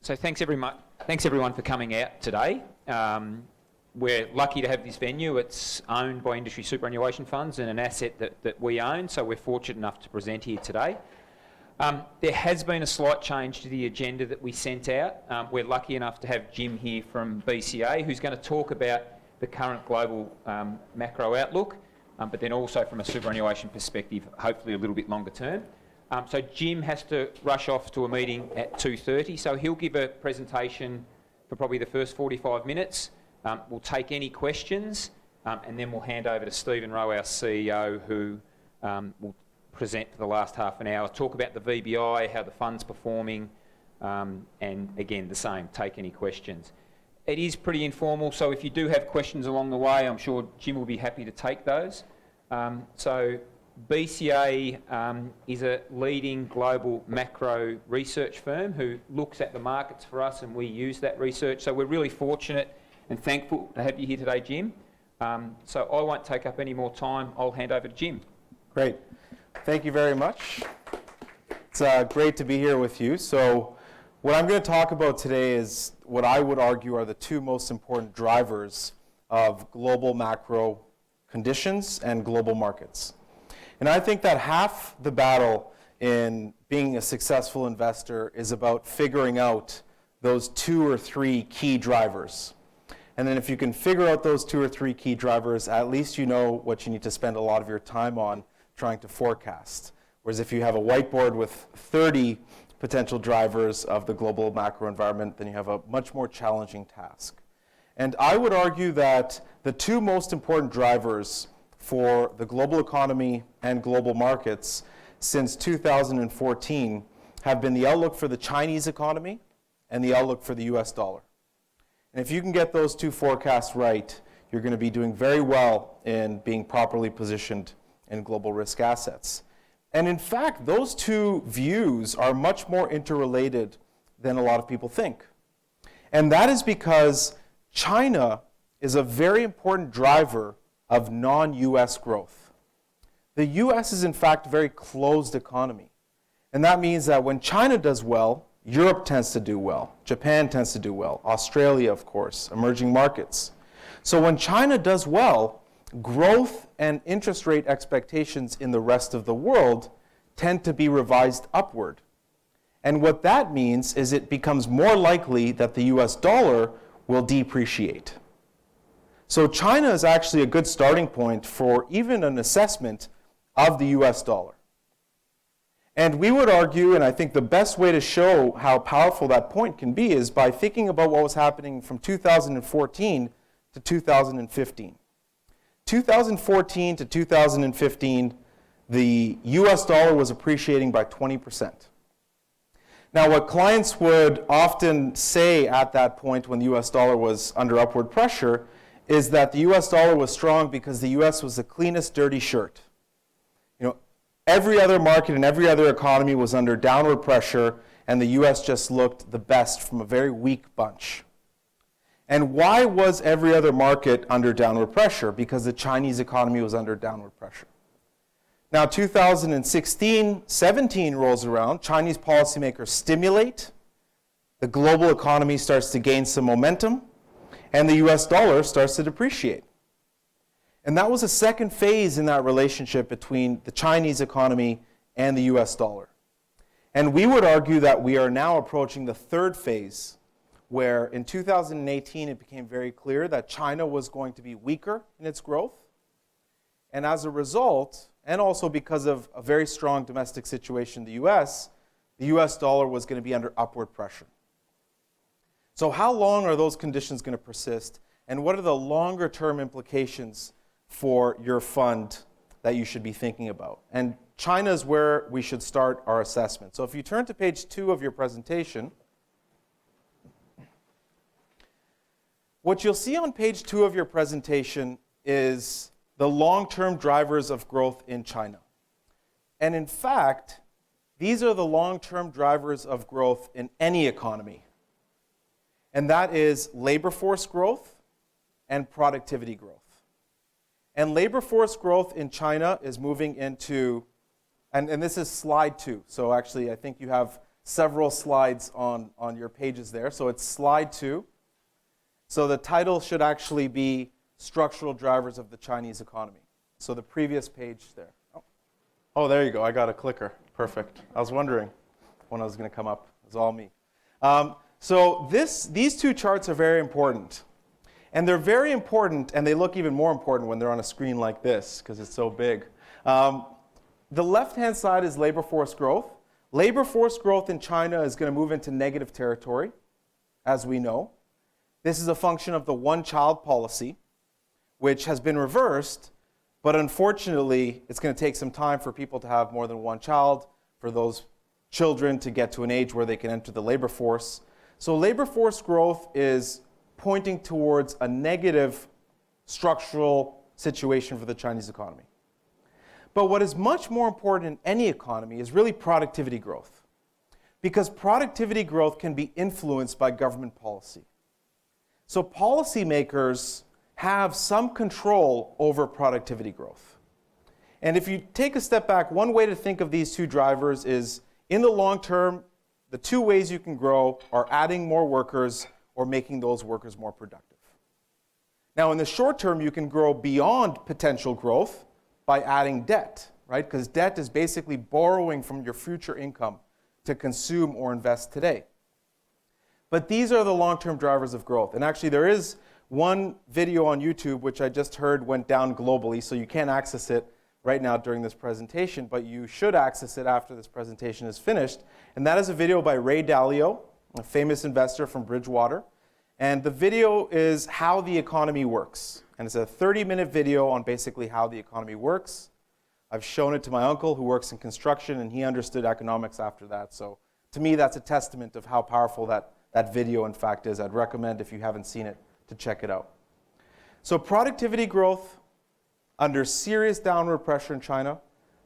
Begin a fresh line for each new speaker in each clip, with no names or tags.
So thanks everyone for coming out today. We're lucky to have this venue. It's owned by industry superannuation funds and an asset that we own, so we're fortunate enough to present here today. There has been a slight change to the agenda that we sent out. We're lucky enough to have Jim here from BCA, who's going to talk about the current global macro outlook, but then also from a superannuation perspective, hopefully a little bit longer term. So Jim has to rush off to a meeting at 2:30, so he'll give a presentation for probably the first 45 minutes. We'll take any questions, and then we'll hand over to Stephen Rowe, our CEO, who will present for the last half an hour, talk about the VBI, how the fund's performing, and again, the same, take any questions. It is pretty informal, so if you do have questions along the way, I'm sure Jim will be happy to take those. So BCA is a leading global macro research firm who looks at the markets for us, and we use that research. So we're really fortunate and thankful to have you here today, Jim. So I won't take up any more time. I'll hand over to Jim.
Great. Thank you very much. It's great to be here with you. So what I'm going to talk about today is what I would argue are the two most important drivers of global macro conditions and global markets. And I think that half the battle in being a successful investor is about figuring out those two or three key drivers. And then if you can figure out those two or three key drivers, at least you know what you need to spend a lot of your time on trying to forecast. Whereas if you have a whiteboard with 30 potential drivers of the global macro environment, then you have a much more challenging task. And I would argue that the two most important drivers for the global economy and global markets since 2014 have been the outlook for the Chinese economy and the outlook for the US dollar. And if you can get those two forecasts right, you're going to be doing very well in being properly positioned in global risk assets. And in fact, those two views are much more interrelated than a lot of people think. And that is because China is a very important driver of non-US growth. The US is in fact a very closed economy. And that means that when China does well, Europe tends to do well, Japan tends to do well, Australia, of course, emerging markets. So when China does well, growth and interest rate expectations in the rest of the world tend to be revised upward. And what that means is it becomes more likely that the US dollar will depreciate. So China is actually a good starting point for even an assessment of the US dollar. And we would argue, and I think the best way to show how powerful that point can be is by thinking about what was happening from 2014 to 2015. 2014 to 2015, the US dollar was appreciating by 20%. Now, what clients would often say at that point when the US dollar was under upward pressure is that the US dollar was strong because the US was the cleanest dirty shirt. You know, every other market and every other economy was under downward pressure, and the US just looked the best from a very weak bunch. And why was every other market under downward pressure? Because the Chinese economy was under downward pressure. Now 2016-17 rolls around, Chinese policymakers stimulate, the global economy starts to gain some momentum, and the US dollar starts to depreciate. And that was a second phase in that relationship between the Chinese economy and the US dollar. And we would argue that we are now approaching the third phase, where in 2018 it became very clear that China was going to be weaker in its growth. And as a result, and also because of a very strong domestic situation in the US dollar was going to be under upward pressure. So how long are those conditions going to persist, and what are the longer term implications for your fund that you should be thinking about? And China is where we should start our assessment. So if you turn to page 2 of your presentation, what you'll see on page 2 of your presentation is the long-term drivers of growth in China. And in fact, these are the long-term drivers of growth in any economy. And that is labor force growth and productivity growth. And labor force growth in China is moving into, and this is slide 2. So actually, I think you have several slides on your pages there. So it's slide 2. So the title should actually be Structural Drivers of the Chinese Economy. So the previous page there. Oh, there you go. I got a clicker. Perfect. I was wondering when I was going to come up. It was all me. So these two charts are very important. And they're very important, and they look even more important when they're on a screen like this, because it's so big. The left-hand side is labor force growth. Labor force growth in China is going to move into negative territory, as we know. This is a function of the one-child policy, which has been reversed, but unfortunately, it's going to take some time for people to have more than one child, for those children to get to an age where they can enter the labor force. So labor force growth is pointing towards a negative structural situation for the Chinese economy. But what is much more important in any economy is really productivity growth, because productivity growth can be influenced by government policy. So policymakers have some control over productivity growth. And if you take a step back, one way to think of these two drivers is, in the long term, the two ways you can grow are adding more workers or making those workers more productive. Now, in the short term, you can grow beyond potential growth by adding debt, right? Because debt is basically borrowing from your future income to consume or invest today. But these are the long-term drivers of growth. And actually, there is one video on YouTube, which I just heard went down globally, so you can't access it right now during this presentation, but you should access it after this presentation is finished. And that is a video by Ray Dalio, a famous investor from Bridgewater. And the video is how the economy works. And it's a 30-minute video on basically how the economy works. I've shown it to my uncle who works in construction, and he understood economics after that. So to me, that's a testament of how powerful that video, in fact, is. I'd recommend, if you haven't seen it, to check it out. So productivity growth under serious downward pressure in China,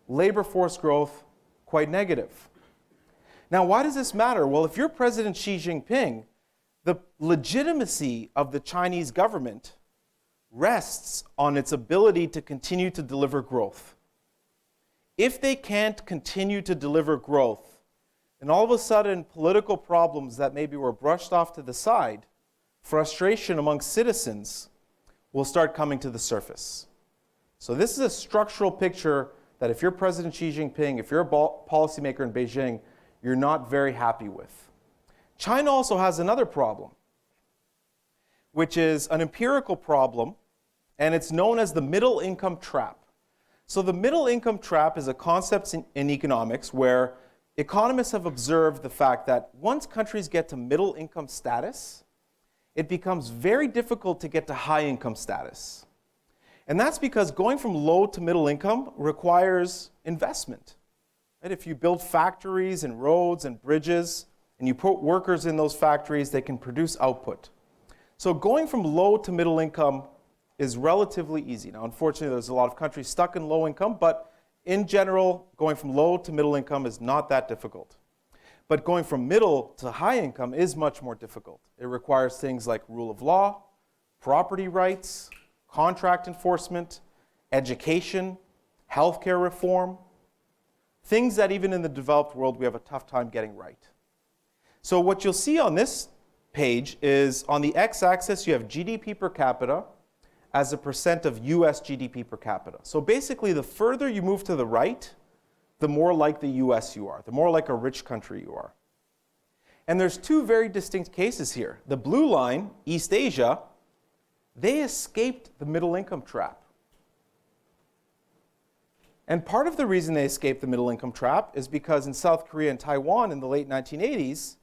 labor force growth quite negative. Now, why does this matter? Well, if you're President Xi Jinping, the legitimacy of the Chinese government rests on its ability to continue to deliver growth. If they can't continue to deliver growth, then all of a sudden political problems that maybe were brushed off to the side, frustration among citizens, will start coming to the surface. So this is a structural picture that if you're President Xi Jinping, if you're a policymaker in Beijing, you're not very happy with. China also has another problem, which is an empirical problem, and it's known as the middle income trap. So the middle income trap is a concept in economics where economists have observed the fact that once countries get to middle income status, it becomes very difficult to get to high income status. And that's because going from low to middle income requires investment. Right? If you build factories and roads and bridges, and you put workers in those factories, they can produce output. So going from low to middle income is relatively easy. Now, unfortunately, there's a lot of countries stuck in low income, but in general, going from low to middle income is not that difficult. But going from middle to high income is much more difficult. It requires things like rule of law, property rights, contract enforcement, education, healthcare reform, things that even in the developed world we have a tough time getting right. So what you'll see on this page is on the x-axis you have GDP per capita as a percent of US GDP per capita. So basically the further you move to the right, the more like the US you are, the more like a rich country you are. And there's two very distinct cases here. The blue line, East Asia, they escaped the middle income trap. And part of the reason they escaped the middle income trap is because in South Korea and Taiwan in the late 1980s,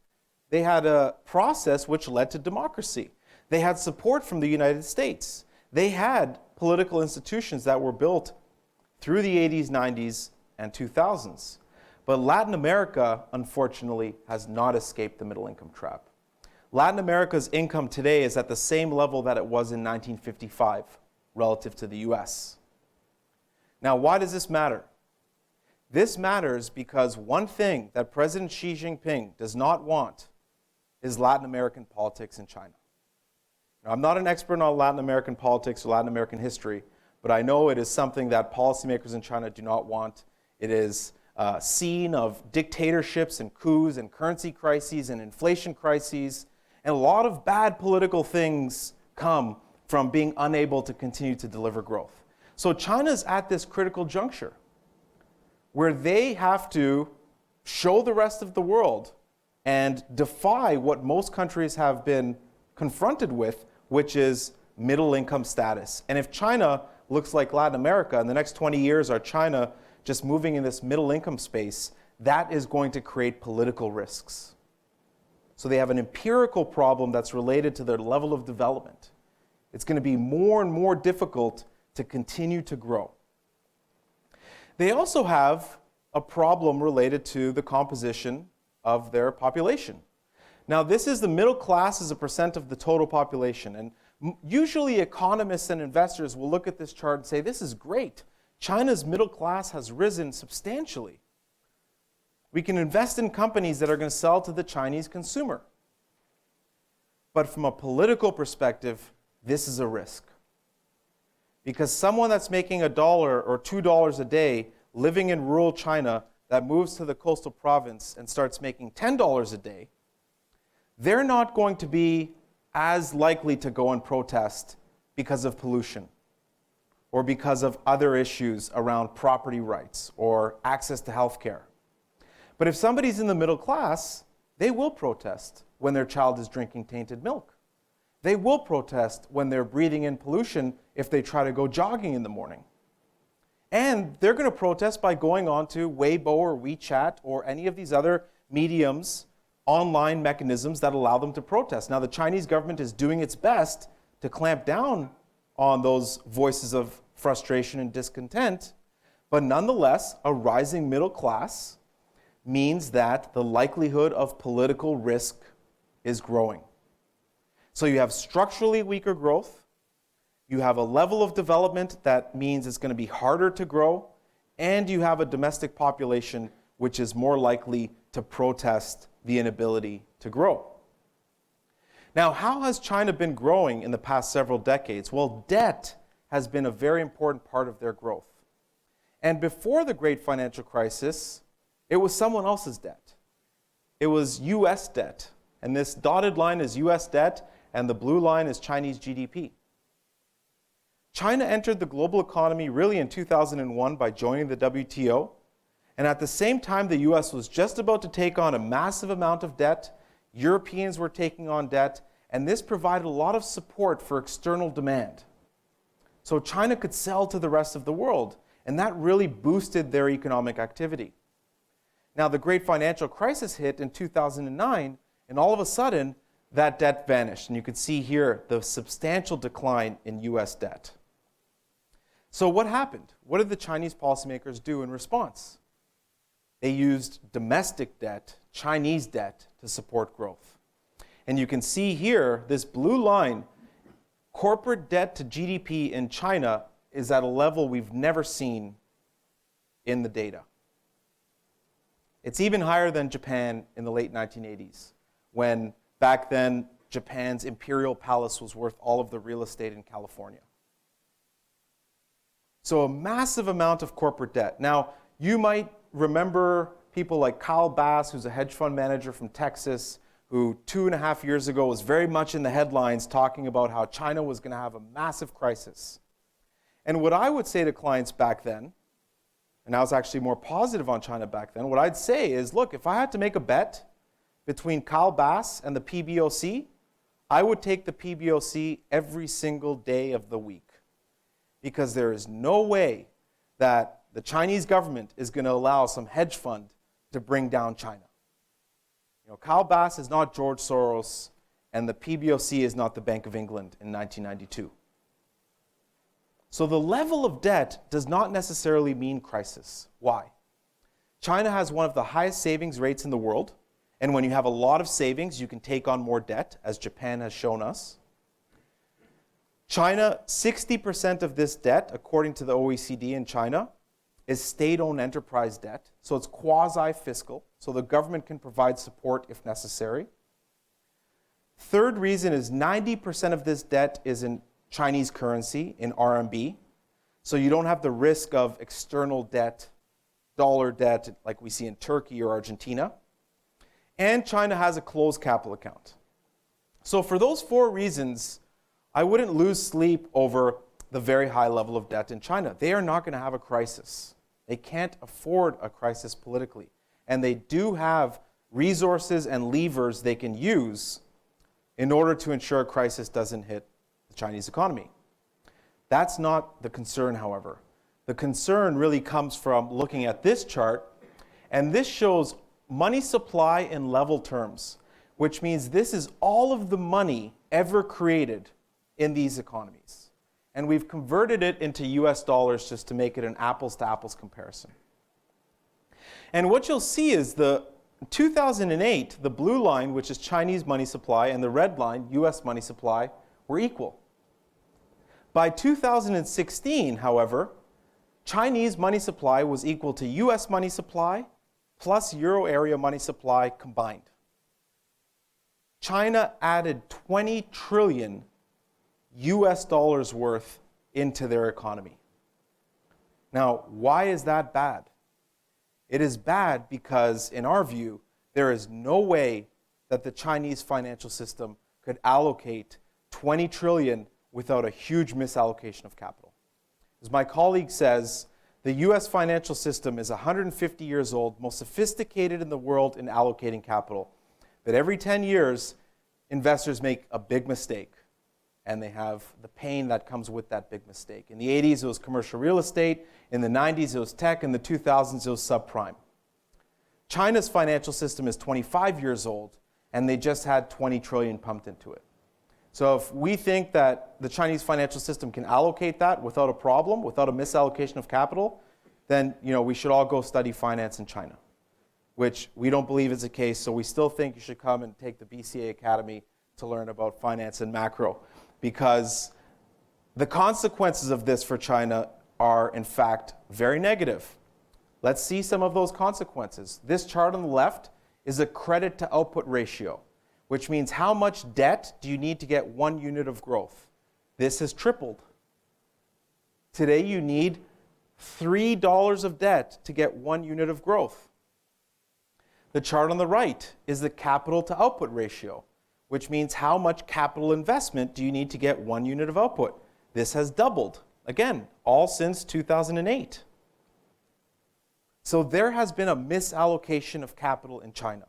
they had a process which led to democracy. They had support from the United States. They had political institutions that were built through the 80s, 90s, and 2000s. But Latin America, unfortunately, has not escaped the middle income trap. Latin America's income today is at the same level that it was in 1955 relative to the US. Now, why does this matter? This matters because one thing that President Xi Jinping does not want is Latin American politics in China. Now, I'm not an expert on Latin American politics or Latin American history, but I know it is something that policymakers in China do not want. It is scene of dictatorships and coups and currency crises and inflation crises. And a lot of bad political things come from being unable to continue to deliver growth. So China's at this critical juncture where they have to show the rest of the world and defy what most countries have been confronted with, which is middle income status. And if China looks like Latin America, and the next 20 years are China just moving in this middle income space, that is going to create political risks. So they have an empirical problem that's related to their level of development. It's going to be more and more difficult to continue to grow. They also have a problem related to the composition of their population. Now, this is the middle class as a percent of the total population. And usually economists and investors will look at this chart and say, this is great. China's middle class has risen substantially. We can invest in companies that are going to sell to the Chinese consumer. But from a political perspective, this is a risk. Because someone that's making $1 or $2 a day living in rural China that moves to the coastal province and starts making $10 a day, they're not going to be as likely to go and protest because of pollution or because of other issues around property rights or access to health care. But if somebody's in the middle class, they will protest when their child is drinking tainted milk. They will protest when they're breathing in pollution if they try to go jogging in the morning. And they're going to protest by going on to Weibo or WeChat or any of these other mediums, online mechanisms that allow them to protest. Now, the Chinese government is doing its best to clamp down on those voices of frustration and discontent, but nonetheless, a rising middle class means that the likelihood of political risk is growing. So you have structurally weaker growth, you have a level of development that means it's going to be harder to grow, and you have a domestic population which is more likely to protest the inability to grow. Now, how has China been growing in the past several decades? Well, debt has been a very important part of their growth. And before the great financial crisis, it was someone else's debt. It was US debt. And this dotted line is US debt, and the blue line is Chinese GDP. China entered the global economy really in 2001 by joining the WTO. And at the same time, the US was just about to take on a massive amount of debt. Europeans were taking on debt, and this provided a lot of support for external demand. So China could sell to the rest of the world, and that really boosted their economic activity. Now, the great financial crisis hit in 2009, and all of a sudden, that debt vanished. And you can see here the substantial decline in US debt. So what happened? What did the Chinese policymakers do in response? They used domestic debt, Chinese debt, to support growth. And you can see here, this blue line, corporate debt to GDP in China is at a level we've never seen in the data. It's even higher than Japan in the late 1980s, when back then Japan's imperial palace was worth all of the real estate in California. So a massive amount of corporate debt. Now, you might remember people like Kyle Bass, who's a hedge fund manager from Texas, who 2.5 years ago was very much in the headlines talking about how China was going to have a massive crisis. And what I would say to clients back then, and I was actually more positive on China back then, what I'd say is, look, if I had to make a bet between Kyle Bass and the PBOC, I would take the PBOC every single day of the week. Because there is no way that the Chinese government is going to allow some hedge fund to bring down China. You know, Kyle Bass is not George Soros, and the PBOC is not the Bank of England in 1992. So the level of debt does not necessarily mean crisis. Why? China has one of the highest savings rates in the world, and when you have a lot of savings, you can take on more debt, as Japan has shown us. China, 60% of this debt, according to the OECD in China, is state-owned enterprise debt. So it's quasi-fiscal, so the government can provide support if necessary. Third reason is 90% of this debt is in Chinese currency, in RMB. So you don't have the risk of external debt dollar debt like we see in Turkey or Argentina. And China has a closed capital account. So for those 4 reasons, I wouldn't lose sleep over the very high level of debt in China. They are not going to have a crisis. They can't afford a crisis politically. And they do have resources and levers they can use in order to ensure a crisis doesn't hit the Chinese economy. That's not the concern, however. The concern really comes from looking at this chart, and this shows money supply in level terms, which means this is all of the money ever created in these economies. And we've converted it into US dollars just to make it an apples-to-apples comparison. And what you'll see is the 2008, the blue line, which is Chinese money supply, and the red line, US money supply, were equal. By 2016, however, Chinese money supply was equal to US money supply plus Euro area money supply combined. China added 20 trillion US dollars worth into their economy. Now, why is that bad? It is bad because, in our view, there is no way that the Chinese financial system could allocate 20 trillion without a huge misallocation of capital. As my colleague says, the US financial system is 150 years old, most sophisticated in the world in allocating capital. But every 10 years, investors make a big mistake, and they have the pain that comes with that big mistake. In the 80s, it was commercial real estate. In the 90s, it was tech. In the 2000s, it was subprime. China's financial system is 25 years old, and they just had 20 trillion pumped into it. So if we think that the Chinese financial system can allocate that without a problem, without a misallocation of capital, then we should all go study finance in China, which we don't believe is the case. So we still think you should come and take the BCA Academy to learn about finance and macro, because the consequences of this for China are, in fact, very negative. Let's see some of those consequences. This chart on the left is a credit to output ratio, which means how much debt do you need to get 1 unit of growth? This has tripled. Today you need $3 of debt to get 1 unit of growth. The chart on the right is the capital to output ratio, which means how much capital investment do you need to get 1 unit of output? This has doubled. Again, all since 2008. So there has been a misallocation of capital in China.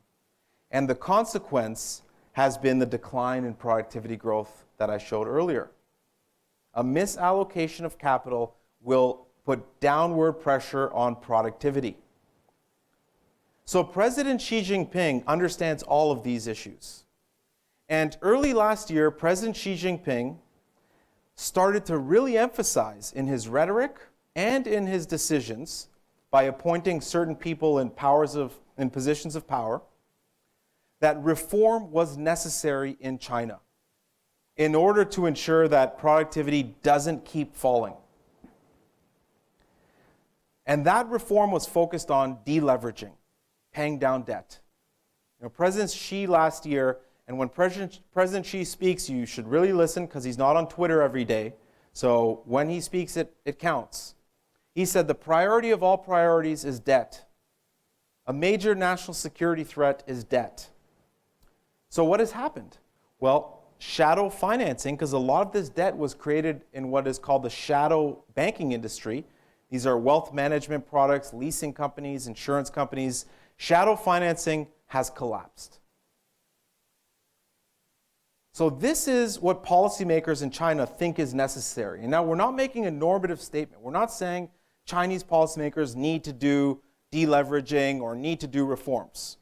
And the consequence has been the decline in productivity growth that I showed earlier. A misallocation of capital will put downward pressure on productivity. So President Xi Jinping understands all of these issues. And early last year, President Xi Jinping started to really emphasize in his rhetoric and in his decisions, by appointing certain people in positions of power, that reform was necessary in China in order to ensure that productivity doesn't keep falling. And that reform was focused on deleveraging, paying down debt. President Xi last year, and when President Xi speaks, you should really listen because he's not on Twitter every day. So when he speaks, it counts. He said the priority of all priorities is debt. A major national security threat is debt. So what has happened? Well, shadow financing, because a lot of this debt was created in what is called the shadow banking industry. These are wealth management products, leasing companies, insurance companies. Shadow financing has collapsed. So this is what policymakers in China think is necessary. And now we're not making a normative statement. We're not saying Chinese policymakers need to do deleveraging or need to do reforms.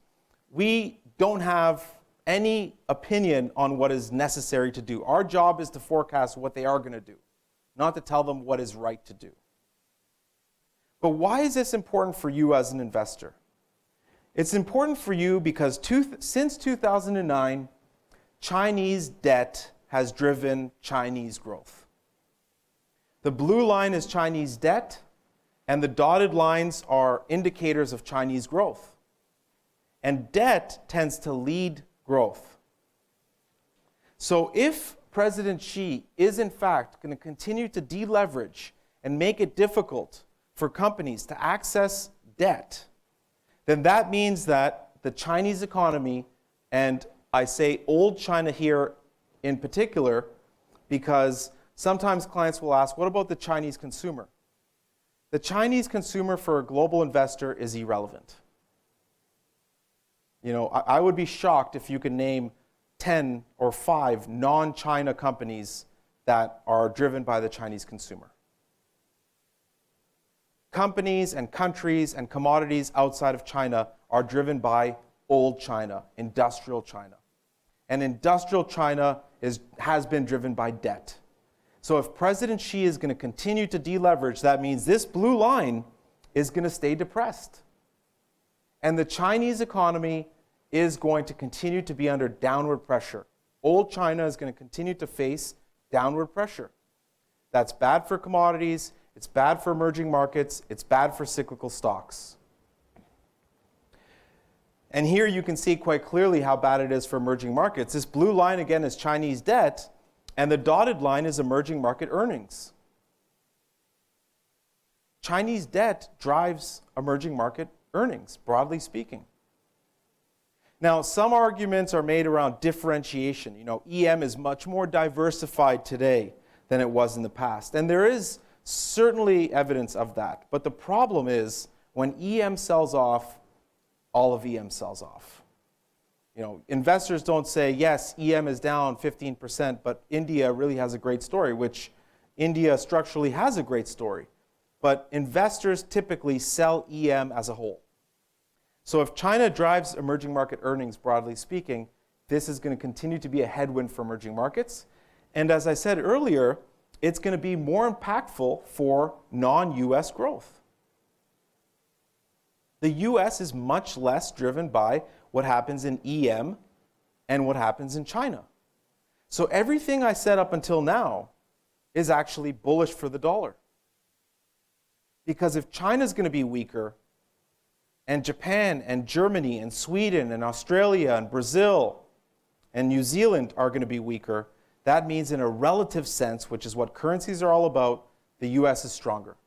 We don't have any opinion on what is necessary to do. Our job is to forecast what they are going to do, not to tell them what is right to do. But why is this important for you as an investor? It's important for you because since 2009, Chinese debt has driven Chinese growth. The blue line is Chinese debt, and the dotted lines are indicators of Chinese growth. And debt tends to lead growth. So if President Xi is in fact going to continue to deleverage and make it difficult for companies to access debt, then that means that the Chinese economy, and I say old China here in particular, because sometimes clients will ask, what about the Chinese consumer? The Chinese consumer for a global investor is irrelevant. You know, I would be shocked if you could name 10 or 5 non-China companies that are driven by the Chinese consumer. Companies and countries and commodities outside of China are driven by old China, industrial China. And industrial China has been driven by debt. So if President Xi is going to continue to deleverage, that means this blue line is going to stay depressed. And the Chinese economy is going to continue to be under downward pressure. Old China is going to continue to face downward pressure. That's bad for commodities, it's bad for emerging markets, it's bad for cyclical stocks. And here you can see quite clearly how bad it is for emerging markets. This blue line again is Chinese debt, and the dotted line is emerging market earnings. Chinese debt drives emerging market earnings, broadly speaking. Now, some arguments are made around differentiation. You know, EM is much more diversified today than it was in the past. And there is certainly evidence of that. But the problem is when EM sells off, all of EM sells off. You know, investors don't say, yes, EM is down 15%, but India really has a great story, which India structurally has a great story. But investors typically sell EM as a whole. So if China drives emerging market earnings, broadly speaking, this is going to continue to be a headwind for emerging markets. And as I said earlier, it's going to be more impactful for non-US growth. The US is much less driven by what happens in EM and what happens in China. So everything I said up until now is actually bullish for the dollar. Because if China's going to be weaker, and Japan and Germany and Sweden and Australia and Brazil and New Zealand are going to be weaker, that means in a relative sense, which is what currencies are all about, the US is stronger.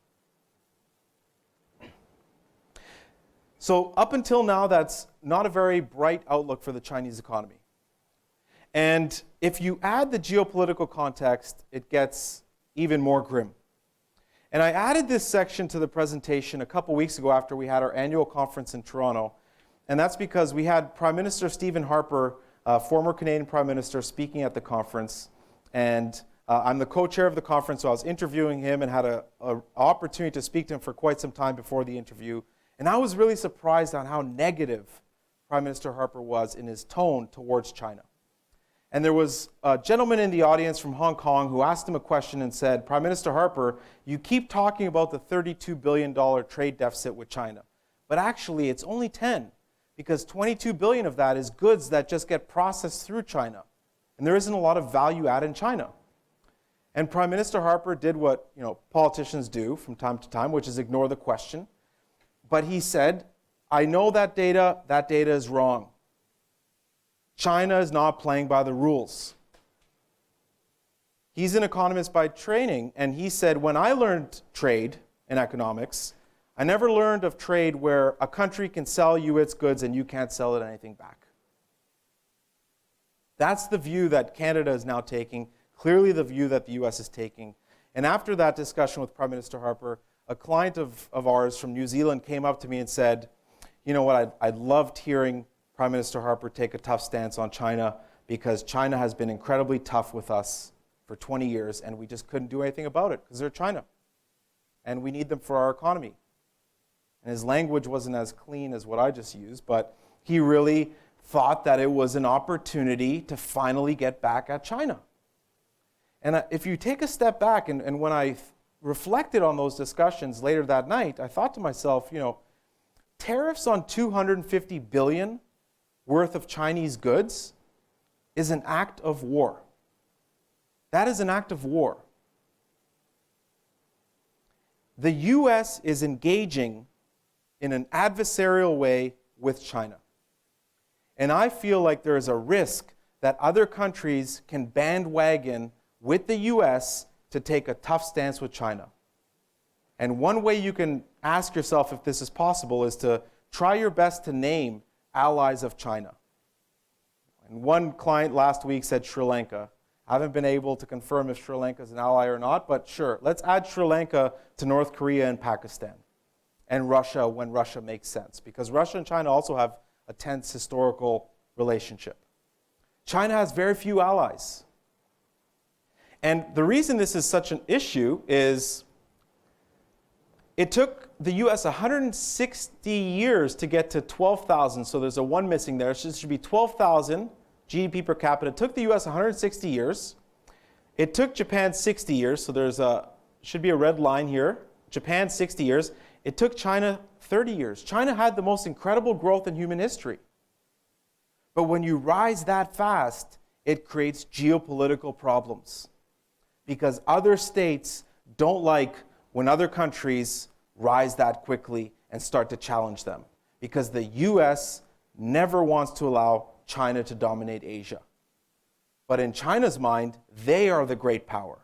So up until now, that's not a very bright outlook for the Chinese economy. And if you add the geopolitical context, it gets even more grim. And I added this section to the presentation a couple weeks ago after we had our annual conference in Toronto. And that's because we had Prime Minister Stephen Harper, former Canadian Prime Minister, speaking at the conference. And I'm the co-chair of the conference, so I was interviewing him and had an opportunity to speak to him for quite some time before the interview. And I was really surprised on how negative Prime Minister Harper was in his tone towards China. And there was a gentleman in the audience from Hong Kong who asked him a question and said, Prime Minister Harper, you keep talking about the $32 billion trade deficit with China, but actually it's only 10, because 22 billion of that is goods that just get processed through China. And there isn't a lot of value add in China. And Prime Minister Harper did what politicians do from time to time, which is ignore the question. But he said, I know that data is wrong. China is not playing by the rules. He's an economist by training, and he said, when I learned trade and economics, I never learned of trade where a country can sell you its goods and you can't sell it anything back. That's the view that Canada is now taking, clearly the view that the US is taking. And after that discussion with Prime Minister Harper, a client of ours from New Zealand came up to me and said, you know what, I loved hearing Prime Minister Harper take a tough stance on China, because China has been incredibly tough with us for 20 years and we just couldn't do anything about it because they're China. And we need them for our economy. And his language wasn't as clean as what I just used, but he really thought that it was an opportunity to finally get back at China. And if you take a step back, and when I reflected on those discussions later that night, I thought to myself, tariffs on $250 billion worth of Chinese goods is an act of war. That is an act of war. The US is engaging in an adversarial way with China. And I feel like there is a risk that other countries can bandwagon with the US to take a tough stance with China. And one way you can ask yourself if this is possible is to try your best to name allies of China. And one client last week said Sri Lanka. I haven't been able to confirm if Sri Lanka is an ally or not, but sure, let's add Sri Lanka to North Korea and Pakistan, and Russia when Russia makes sense, because Russia and China also have a tense historical relationship. China has very few allies. And the reason this is such an issue is it took the US 160 years to get to 12,000, so there's a 1 missing there. So it should be 12,000 GDP per capita. It took the US 160 years. It took Japan 60 years, so there's should be a red line here. Japan 60 years. It took China 30 years. China had the most incredible growth in human history. But when you rise that fast, it creates geopolitical problems, because other states don't like when other countries rise that quickly and start to challenge them, because the US never wants to allow China to dominate Asia. But in China's mind, they are the great power.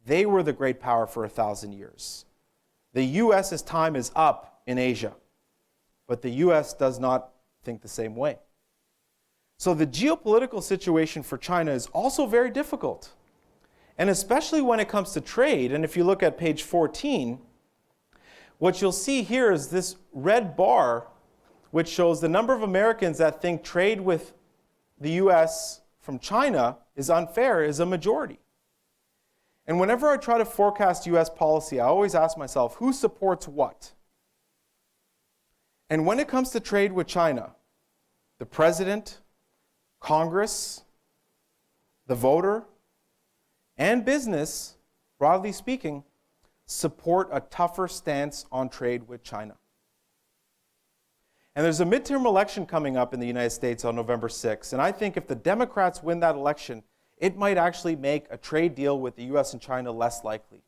They were the great power for 1,000 years. The US's time is up in Asia, but the US does not think the same way. So the geopolitical situation for China is also very difficult. And especially when it comes to trade, and if you look at page 14, what you'll see here is this red bar, which shows the number of Americans that think trade with the US from China is unfair, is a majority. And whenever I try to forecast US policy, I always ask myself, who supports what? And when it comes to trade with China, the president, Congress, the voter, and business, broadly speaking, support a tougher stance on trade with China. And there's a midterm election coming up in the United States on November 6th. And I think if the Democrats win that election, it might actually make a trade deal with the US and China less likely.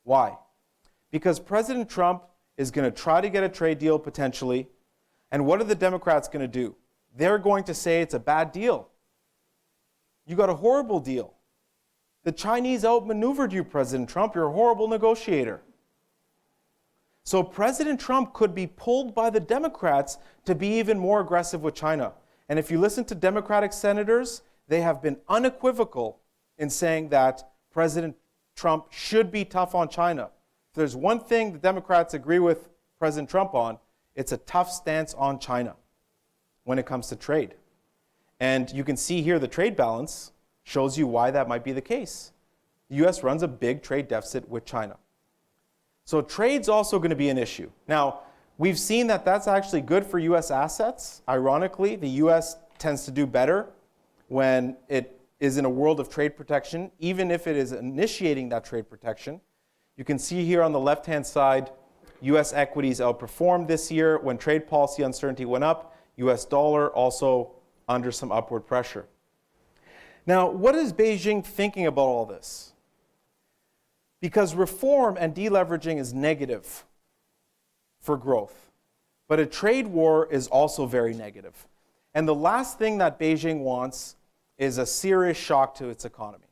Why? Because President Trump is going to try to get a trade deal potentially. And what are the Democrats going to do? They're going to say it's a bad deal. You got a horrible deal. The Chinese outmaneuvered you, President Trump. You're a horrible negotiator. So President Trump could be pulled by the Democrats to be even more aggressive with China. And if you listen to Democratic senators, they have been unequivocal in saying that President Trump should be tough on China. If there's one thing the Democrats agree with President Trump on, it's a tough stance on China when it comes to trade. And you can see here the trade balance shows you why that might be the case. The US runs a big trade deficit with China. So trade's also going to be an issue. Now, we've seen that that's actually good for US assets. Ironically, the US tends to do better when it is in a world of trade protection, even if it is initiating that trade protection. You can see here on the left-hand side, US equities outperformed this year when trade policy uncertainty went up. US dollar also under some upward pressure. Now, what is Beijing thinking about all this? Because reform and deleveraging is negative for growth. But a trade war is also very negative. And the last thing that Beijing wants is a serious shock to its economy.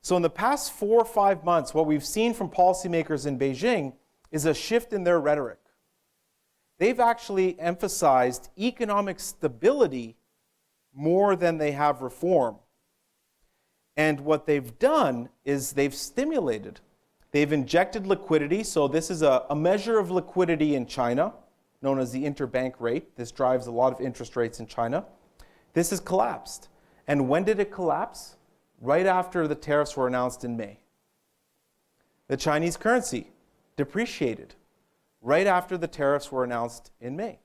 So in the past 4 or 5 months, what we've seen from policymakers in Beijing is a shift in their rhetoric. They've actually emphasized economic stability more than they have reform. And what they've done is they've stimulated. They've injected liquidity. So this is a measure of liquidity in China, known as the interbank rate. This drives a lot of interest rates in China. This has collapsed. And when did it collapse? Right after the tariffs were announced in May. The Chinese currency depreciated right after the tariffs were announced in May.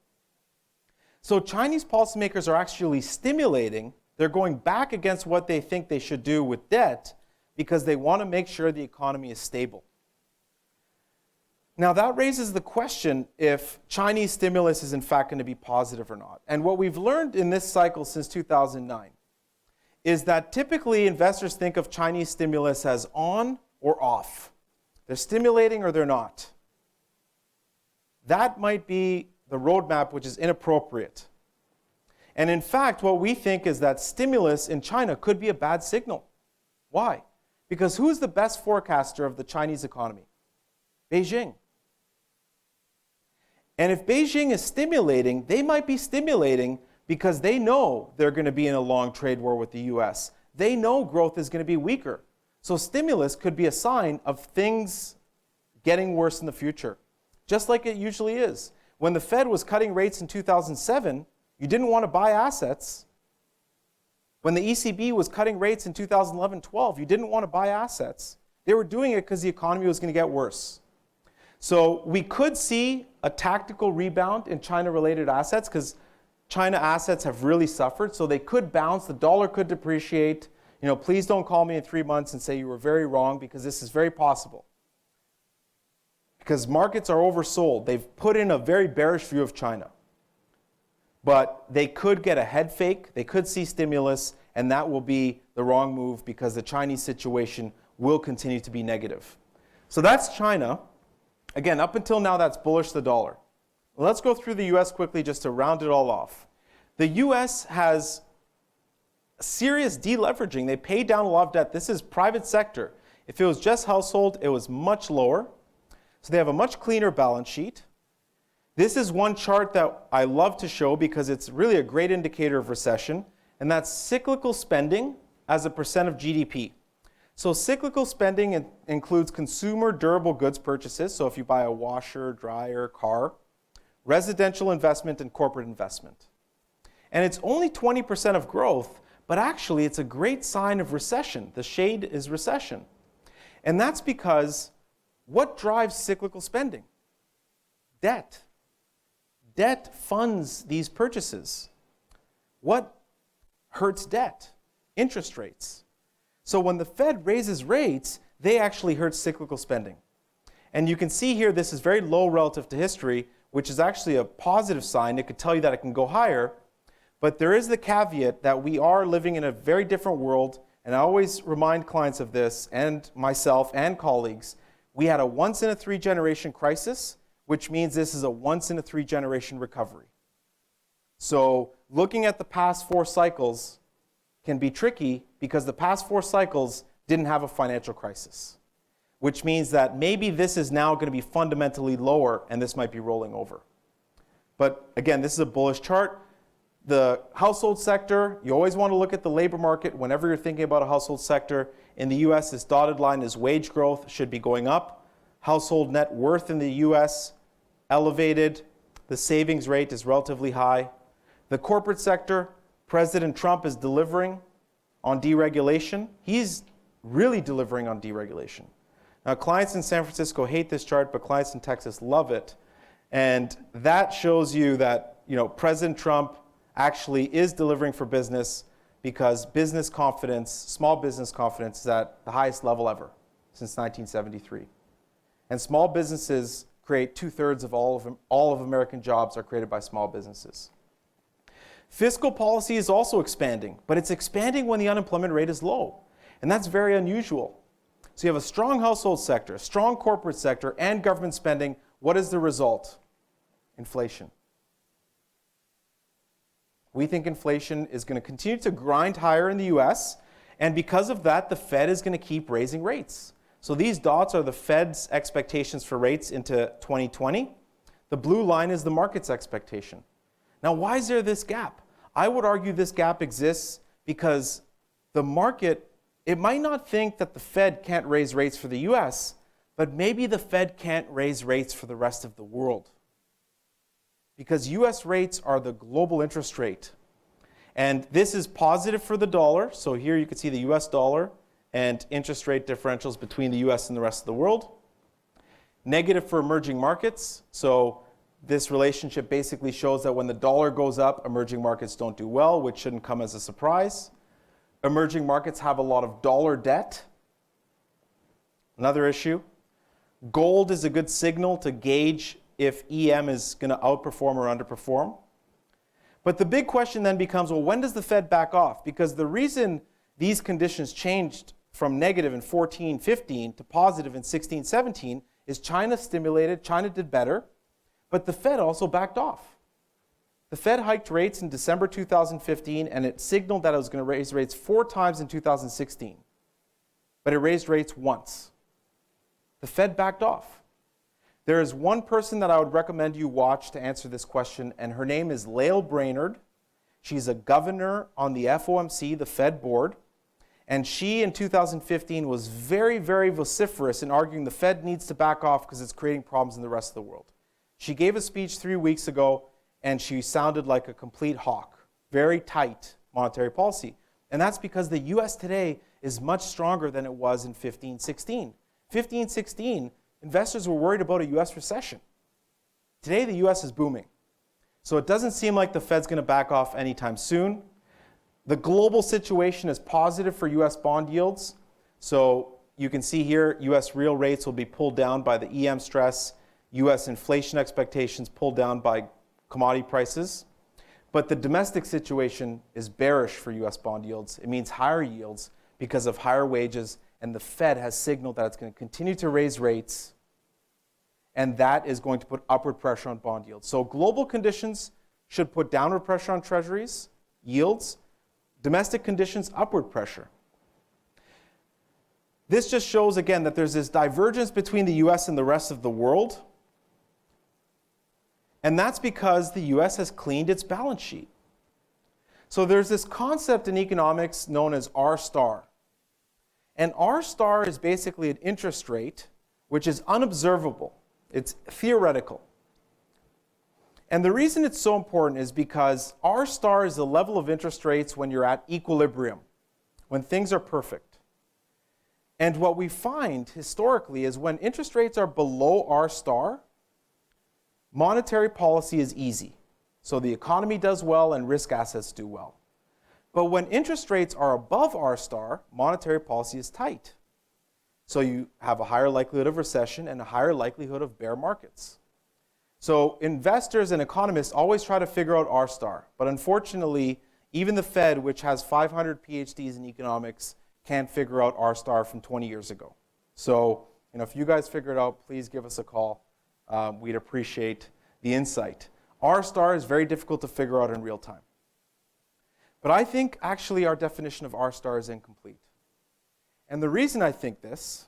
So Chinese policymakers are actually stimulating. They're going back against what they think they should do with debt because they want to make sure the economy is stable. Now that raises the question if Chinese stimulus is in fact going to be positive or not. And what we've learned in this cycle since 2009 is that typically investors think of Chinese stimulus as on or off. They're stimulating or they're not. That might be the roadmap, which is inappropriate. And in fact, what we think is that stimulus in China could be a bad signal. Why? Because who's the best forecaster of the Chinese economy? Beijing. And if Beijing is stimulating, they might be stimulating because they know they're going to be in a long trade war with the US. They know growth is going to be weaker. So stimulus could be a sign of things getting worse in the future, just like it usually is. When the Fed was cutting rates in 2007, you didn't want to buy assets. When the ECB was cutting rates in 2011-12, you didn't want to buy assets. They were doing it because the economy was going to get worse. So we could see a tactical rebound in China-related assets because China assets have really suffered. So they could bounce. The dollar could depreciate. Please don't call me in 3 months and say you were very wrong, because this is very possible. Because markets are oversold. They've put in a very bearish view of China. But they could get a head fake. They could see stimulus, and that will be the wrong move because the Chinese situation will continue to be negative. So that's China. Again, up until now, that's bullish the dollar. Let's go through the US quickly just to round it all off. The US has serious deleveraging. They paid down a lot of debt. This is private sector. If it was just household, it was much lower. So they have a much cleaner balance sheet. This is one chart that I love to show because it's really a great indicator of recession, and that's cyclical spending as a percent of GDP. So cyclical spending includes consumer durable goods purchases, so if you buy a washer, dryer, car, residential investment, and corporate investment. And it's only 20% of growth, but actually it's a great sign of recession. The shade is recession. And that's because what drives cyclical spending? Debt. Debt funds these purchases. What hurts debt? Interest rates. So when the Fed raises rates, they actually hurt cyclical spending. And you can see here this is very low relative to history, which is actually a positive sign. It could tell you that it can go higher. But there is the caveat that we are living in a very different world. And I always remind clients of this, and myself and colleagues. We had a once-in-a-3-generation crisis, which means this is a once-in-a-3-generation recovery. So looking at the past 4 cycles can be tricky because the past 4 cycles didn't have a financial crisis, which means that maybe this is now going to be fundamentally lower and this might be rolling over. But again, this is a bullish chart. The household sector, you always want to look at the labor market whenever you're thinking about a household sector. In the US, this dotted line is wage growth, should be going up. Household net worth in the US, elevated. The savings rate is relatively high. The corporate sector, President Trump is delivering on deregulation. He's really delivering on deregulation. Now, clients in San Francisco hate this chart, but clients in Texas love it. And that shows you that, President Trump actually is delivering for business because business confidence, small business confidence, is at the highest level ever since 1973. And small businesses create 2/3 of all of American jobs are created by small businesses. Fiscal policy is also expanding, but it's expanding when the unemployment rate is low. And that's very unusual. So you have a strong household sector, a strong corporate sector, and government spending. What is the result? Inflation. We think inflation is going to continue to grind higher in the US, and because of that, the Fed is going to keep raising rates. So these dots are the Fed's expectations for rates into 2020. The blue line is the market's expectation. Now, why is there this gap? I would argue this gap exists because the market, it might not think that the Fed can't raise rates for the US, but maybe the Fed can't raise rates for the rest of the world. Because US rates are the global interest rate. And this is positive for the dollar. So here you can see the US dollar and interest rate differentials between the US and the rest of the world. Negative for emerging markets. So this relationship basically shows that when the dollar goes up, emerging markets don't do well, which shouldn't come as a surprise. Emerging markets have a lot of dollar debt. Another issue. Gold is a good signal to gauge if EM is going to outperform or underperform. But the big question then becomes, well, when does the Fed back off? Because the reason these conditions changed from negative in 14-15 to positive in 16-17 is China stimulated, China did better, but the Fed also backed off. The Fed hiked rates in December 2015, and it signaled that it was going to raise rates 4 times in 2016. But it raised rates once. The Fed backed off. There is one person that I would recommend you watch to answer this question, and her name is Lael Brainerd. She's a governor on the FOMC, the Fed board, and she in 2015 was very, very vociferous in arguing the Fed needs to back off because it's creating problems in the rest of the world. She gave a speech 3 weeks ago, and she sounded like a complete hawk. Very tight monetary policy. And that's because the US today is much stronger than it was in 15-16. 15-16, investors were worried about a US recession. Today, the US is booming. So it doesn't seem like the Fed's going to back off anytime soon. The global situation is positive for US bond yields. So you can see here, US real rates will be pulled down by the EM stress, US inflation expectations pulled down by commodity prices. But the domestic situation is bearish for US bond yields. It means higher yields because of higher wages, and the Fed has signaled that it's going to continue to raise rates, and that is going to put upward pressure on bond yields. So global conditions should put downward pressure on treasuries, yields. Domestic conditions, upward pressure. This just shows, again, that there's this divergence between the US and the rest of the world. And that's because the US has cleaned its balance sheet. So there's this concept in economics known as R star. And R star is basically an interest rate which is unobservable. It's theoretical. And the reason it's so important is because R star is the level of interest rates when you're at equilibrium, when things are perfect. And what we find historically is when interest rates are below R star, monetary policy is easy. So the economy does well and risk assets do well. But when interest rates are above R star, monetary policy is tight. So you have a higher likelihood of recession and a higher likelihood of bear markets. So investors and economists always try to figure out R star. But unfortunately, even the Fed, which has 500 PhDs in economics, can't figure out R star from 20 years ago. So if you guys figure it out, please give us a call. We'd appreciate the insight. R star is very difficult to figure out in real time. But I think actually our definition of R star is incomplete. And the reason I think this,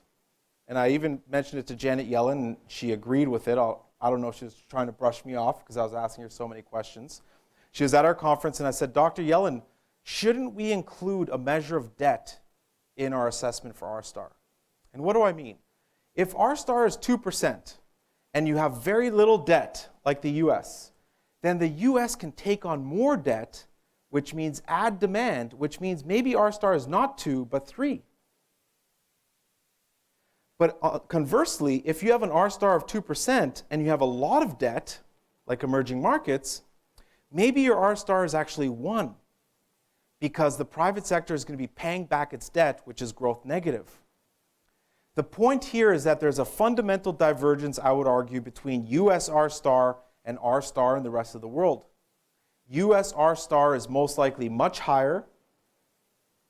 and I even mentioned it to Janet Yellen, and she agreed with it. I don't know if she was trying to brush me off because I was asking her so many questions. She was at our conference, and I said, Dr. Yellen, shouldn't we include a measure of debt in our assessment for R star? And what do I mean? If R star is 2%, and you have very little debt, like the US, then the US can take on more debt, which means add demand, which means maybe R star is not 2, but 3. But conversely, if you have an R star of 2% and you have a lot of debt, like emerging markets, maybe your R star is actually 1, because the private sector is going to be paying back its debt, which is growth negative. The point here is that there's a fundamental divergence, I would argue, between US R star and R star in the rest of the world. US R star is most likely much higher,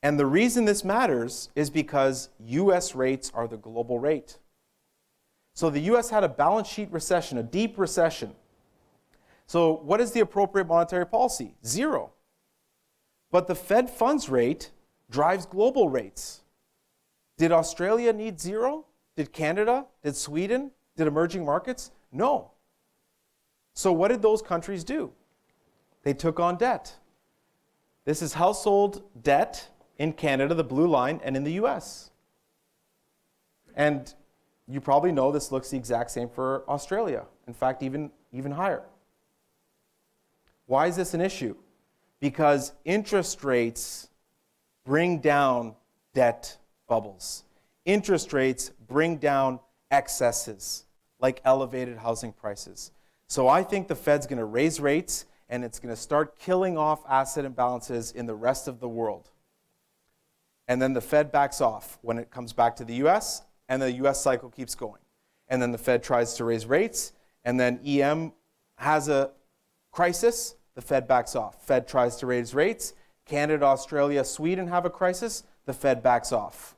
and the reason this matters is because US rates are the global rate. So the US had a balance sheet recession, a deep recession. So what is the appropriate monetary policy? 0. But the Fed funds rate drives global rates. Did Australia need 0? Did Canada? Did Sweden? Did emerging markets? No. So what did those countries do? They took on debt. This is household debt in Canada, the blue line, and in the US. And you probably know this looks the exact same for Australia. In fact, even higher. Why is this an issue? Because interest rates bring down debt bubbles. Interest rates bring down excesses, like elevated housing prices. So I think the Fed's going to raise rates, and it's going to start killing off asset imbalances in the rest of the world. And then the Fed backs off when it comes back to the US, and the US cycle keeps going. And then the Fed tries to raise rates, and then EM has a crisis, the Fed backs off. Fed tries to raise rates, Canada, Australia, Sweden have a crisis, the Fed backs off.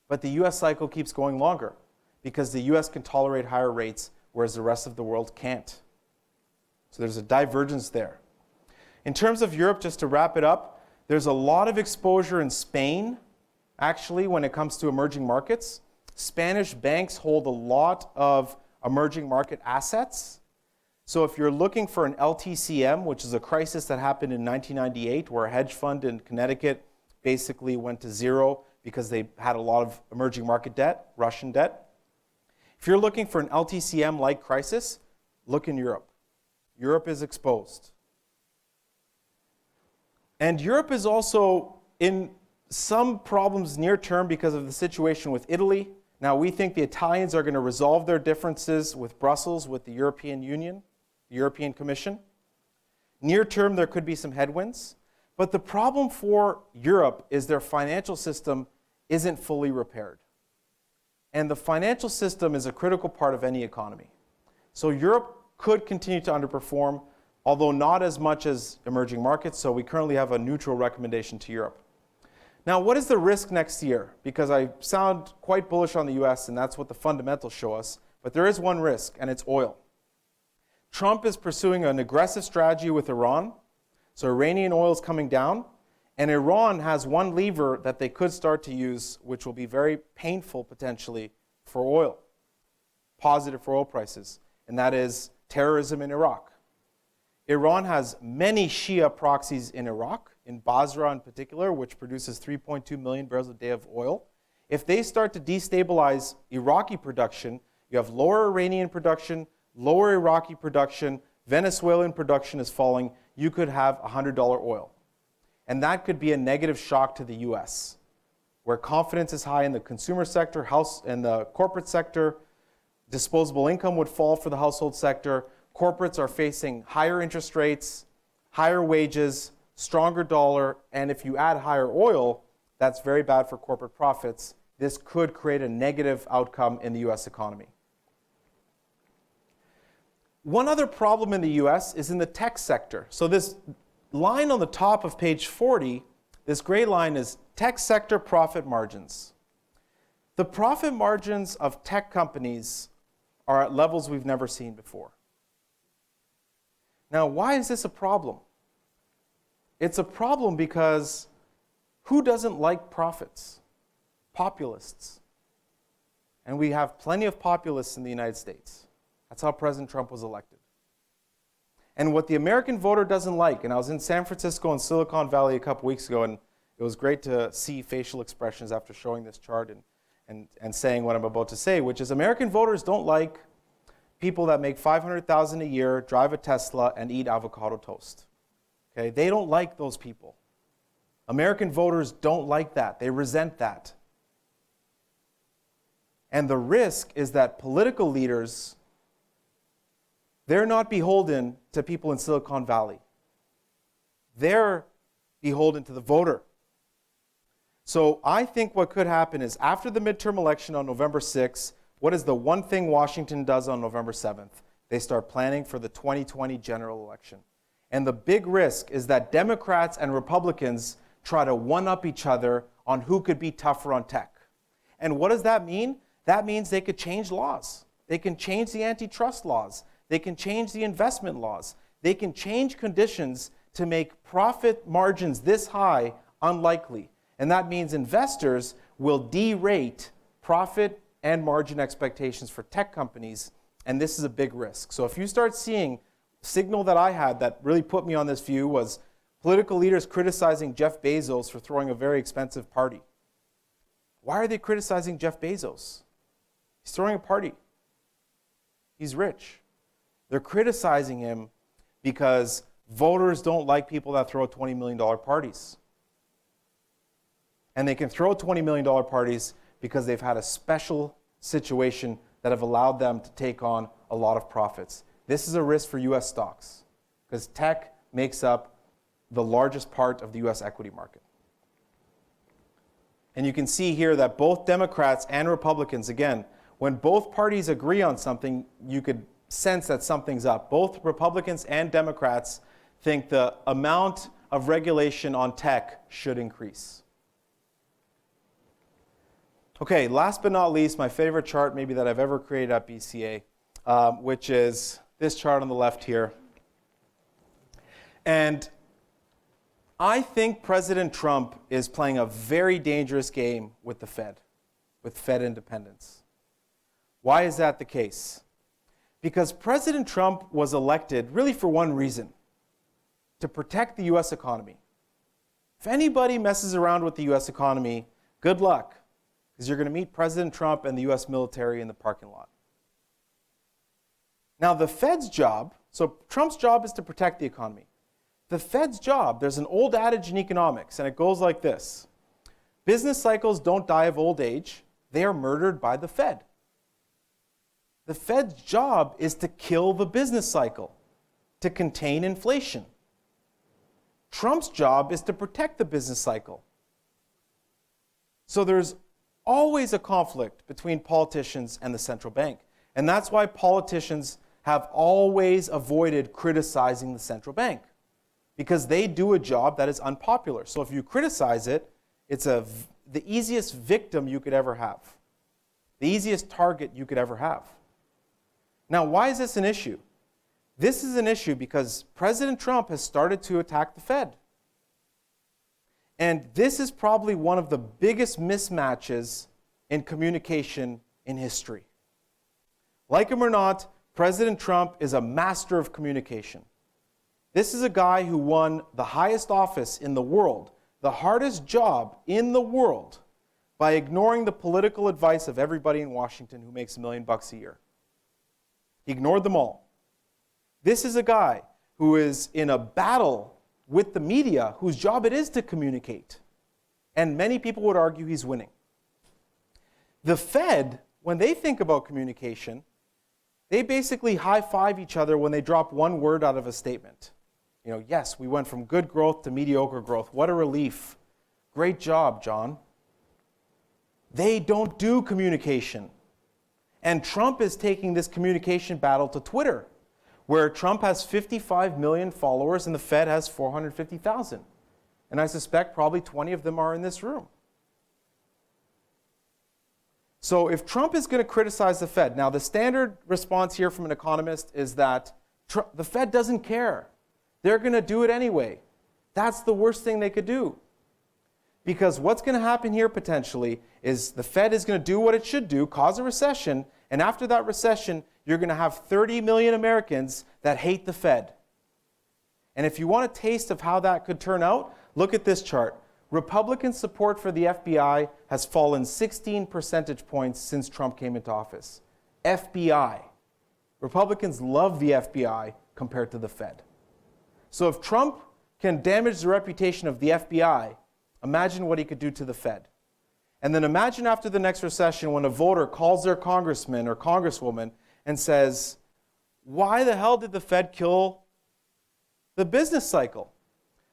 But the US cycle keeps going longer because the US can tolerate higher rates, whereas the rest of the world can't. So there's a divergence there. In terms of Europe, just to wrap it up, there's a lot of exposure in Spain, actually, when it comes to emerging markets. Spanish banks hold a lot of emerging market assets. So if you're looking for an LTCM, which is a crisis that happened in 1998 where a hedge fund in Connecticut basically went to zero because they had a lot of emerging market debt, Russian debt. If you're looking for an LTCM-like crisis, look in Europe. Europe is exposed. And Europe is also in some problems near term because of the situation with Italy. Now, we think the Italians are going to resolve their differences with Brussels, with the European Union, the European Commission. Near term, there could be some headwinds. But the problem for Europe is their financial system isn't fully repaired. And the financial system is a critical part of any economy. So Europe could continue to underperform, although not as much as emerging markets. So we currently have a neutral recommendation to Europe. Now, what is the risk next year? Because I sound quite bullish on the US, and that's what the fundamentals show us. But there is one risk, and it's oil. Trump is pursuing an aggressive strategy with Iran. So Iranian oil is coming down. And Iran has one lever that they could start to use, which will be very painful potentially for oil, positive for oil prices, and that is terrorism in Iraq. Iran has many Shia proxies in Iraq, in Basra in particular, which produces 3.2 million barrels a day of oil. If they start to destabilize Iraqi production, you have lower Iranian production, lower Iraqi production, Venezuelan production is falling, you could have $100 oil. And that could be a negative shock to the US, where confidence is high in the consumer sector, house and the corporate sector. Disposable income would fall for the household sector. Corporates are facing higher interest rates, higher wages, stronger dollar, and if you add higher oil, that's very bad for corporate profits. This could create a negative outcome in the US economy. One other problem in the US is in the tech sector. So this line on the top of page 40, this gray line is tech sector profit margins. The profit margins of tech companies are at levels we've never seen before. Now, why is this a problem? It's a problem because who doesn't like profits? Populists. And we have plenty of populists in the United States. That's how President Trump was elected. And what the American voter doesn't like, and I was in San Francisco and Silicon Valley a couple weeks ago, and it was great to see facial expressions after showing this chart and saying what I'm about to say, which is American voters don't like people that make $500,000 a year, drive a Tesla, and eat avocado toast. Okay? They don't like those people. American voters don't like that. They resent that. And the risk is that political leaders, they're not beholden to people in Silicon Valley. They're beholden to the voter. So I think what could happen is after the midterm election on November 6th, what is the one thing Washington does on November 7th? They start planning for the 2020 general election. And the big risk is that Democrats and Republicans try to one-up each other on who could be tougher on tech. And what does that mean? That means they could change laws. They can change the antitrust laws. They can change the investment laws. They can change conditions to make profit margins this high unlikely. And that means investors will derate profit and margin expectations for tech companies, and this is a big risk. So if you start seeing, signal that I had that really put me on this view was political leaders criticizing Jeff Bezos for throwing a very expensive party. Why are they criticizing Jeff Bezos? He's throwing a party. He's rich. They're criticizing him because voters don't like people that throw $20 million parties. And they can throw $20 million parties because they've had a special situation that have allowed them to take on a lot of profits. This is a risk for US stocks because tech makes up the largest part of the US equity market. And you can see here that both Democrats and Republicans, again, when both parties agree on something, you could sense that something's up. Both Republicans and Democrats think the amount of regulation on tech should increase. Okay, last but not least, my favorite chart maybe that I've ever created at BCA, which is this chart on the left here. And I think President Trump is playing a very dangerous game with the Fed, with Fed independence. Why is that the case? Because President Trump was elected really for one reason: to protect the US economy. If anybody messes around with the US economy, good luck, because you're going to meet President Trump and the US military in the parking lot. Now, the Fed's job, so Trump's job is to protect the economy. The Fed's job, there's an old adage in economics, and it goes like this: business cycles don't die of old age, they are murdered by the Fed. The Fed's job is to kill the business cycle, to contain inflation. Trump's job is to protect the business cycle. So there's always a conflict between politicians and the central bank. And that's why politicians have always avoided criticizing the central bank, because they do a job that is unpopular. So if you criticize it, it's the easiest victim you could ever have, the easiest target you could ever have. Now, why is this an issue? This is an issue because President Trump has started to attack the Fed. And this is probably one of the biggest mismatches in communication in history. Like him or not, President Trump is a master of communication. This is a guy who won the highest office in the world, the hardest job in the world, by ignoring the political advice of everybody in Washington who makes $1 million a year. He ignored them all. This is a guy who is in a battle with the media whose job it is to communicate. And many people would argue he's winning. The Fed, when they think about communication, they basically high-five each other when they drop one word out of a statement. You know, yes, we went from good growth to mediocre growth. What a relief. Great job, John. They don't do communication. And Trump is taking this communication battle to Twitter, where Trump has 55 million followers and the Fed has 450,000. And I suspect probably 20 of them are in this room. So if Trump is going to criticize the Fed, now the standard response here from an economist is that the Fed doesn't care. They're going to do it anyway. That's the worst thing they could do. Because what's going to happen here potentially is the Fed is going to do what it should do, cause a recession, and after that recession, you're going to have 30 million Americans that hate the Fed. And if you want a taste of how that could turn out, look at this chart. Republican support for the FBI has fallen 16 percentage points since Trump came into office. FBI. Republicans love the FBI compared to the Fed. So if Trump can damage the reputation of the FBI, imagine what he could do to the Fed. And then imagine after the next recession when a voter calls their congressman or congresswoman and says, why the hell did the Fed kill the business cycle?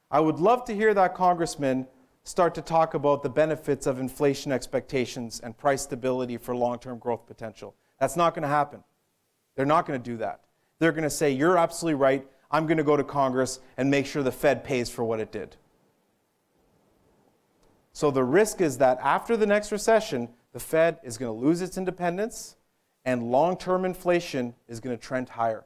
I would love to hear that congressman start to talk about the benefits of inflation expectations and price stability for long-term growth potential. That's not going to happen. They're not going to do that. They're going to say, you're absolutely right. I'm going to go to Congress and make sure the Fed pays for what it did. So the risk is that after the next recession, the Fed is going to lose its independence and long-term inflation is going to trend higher.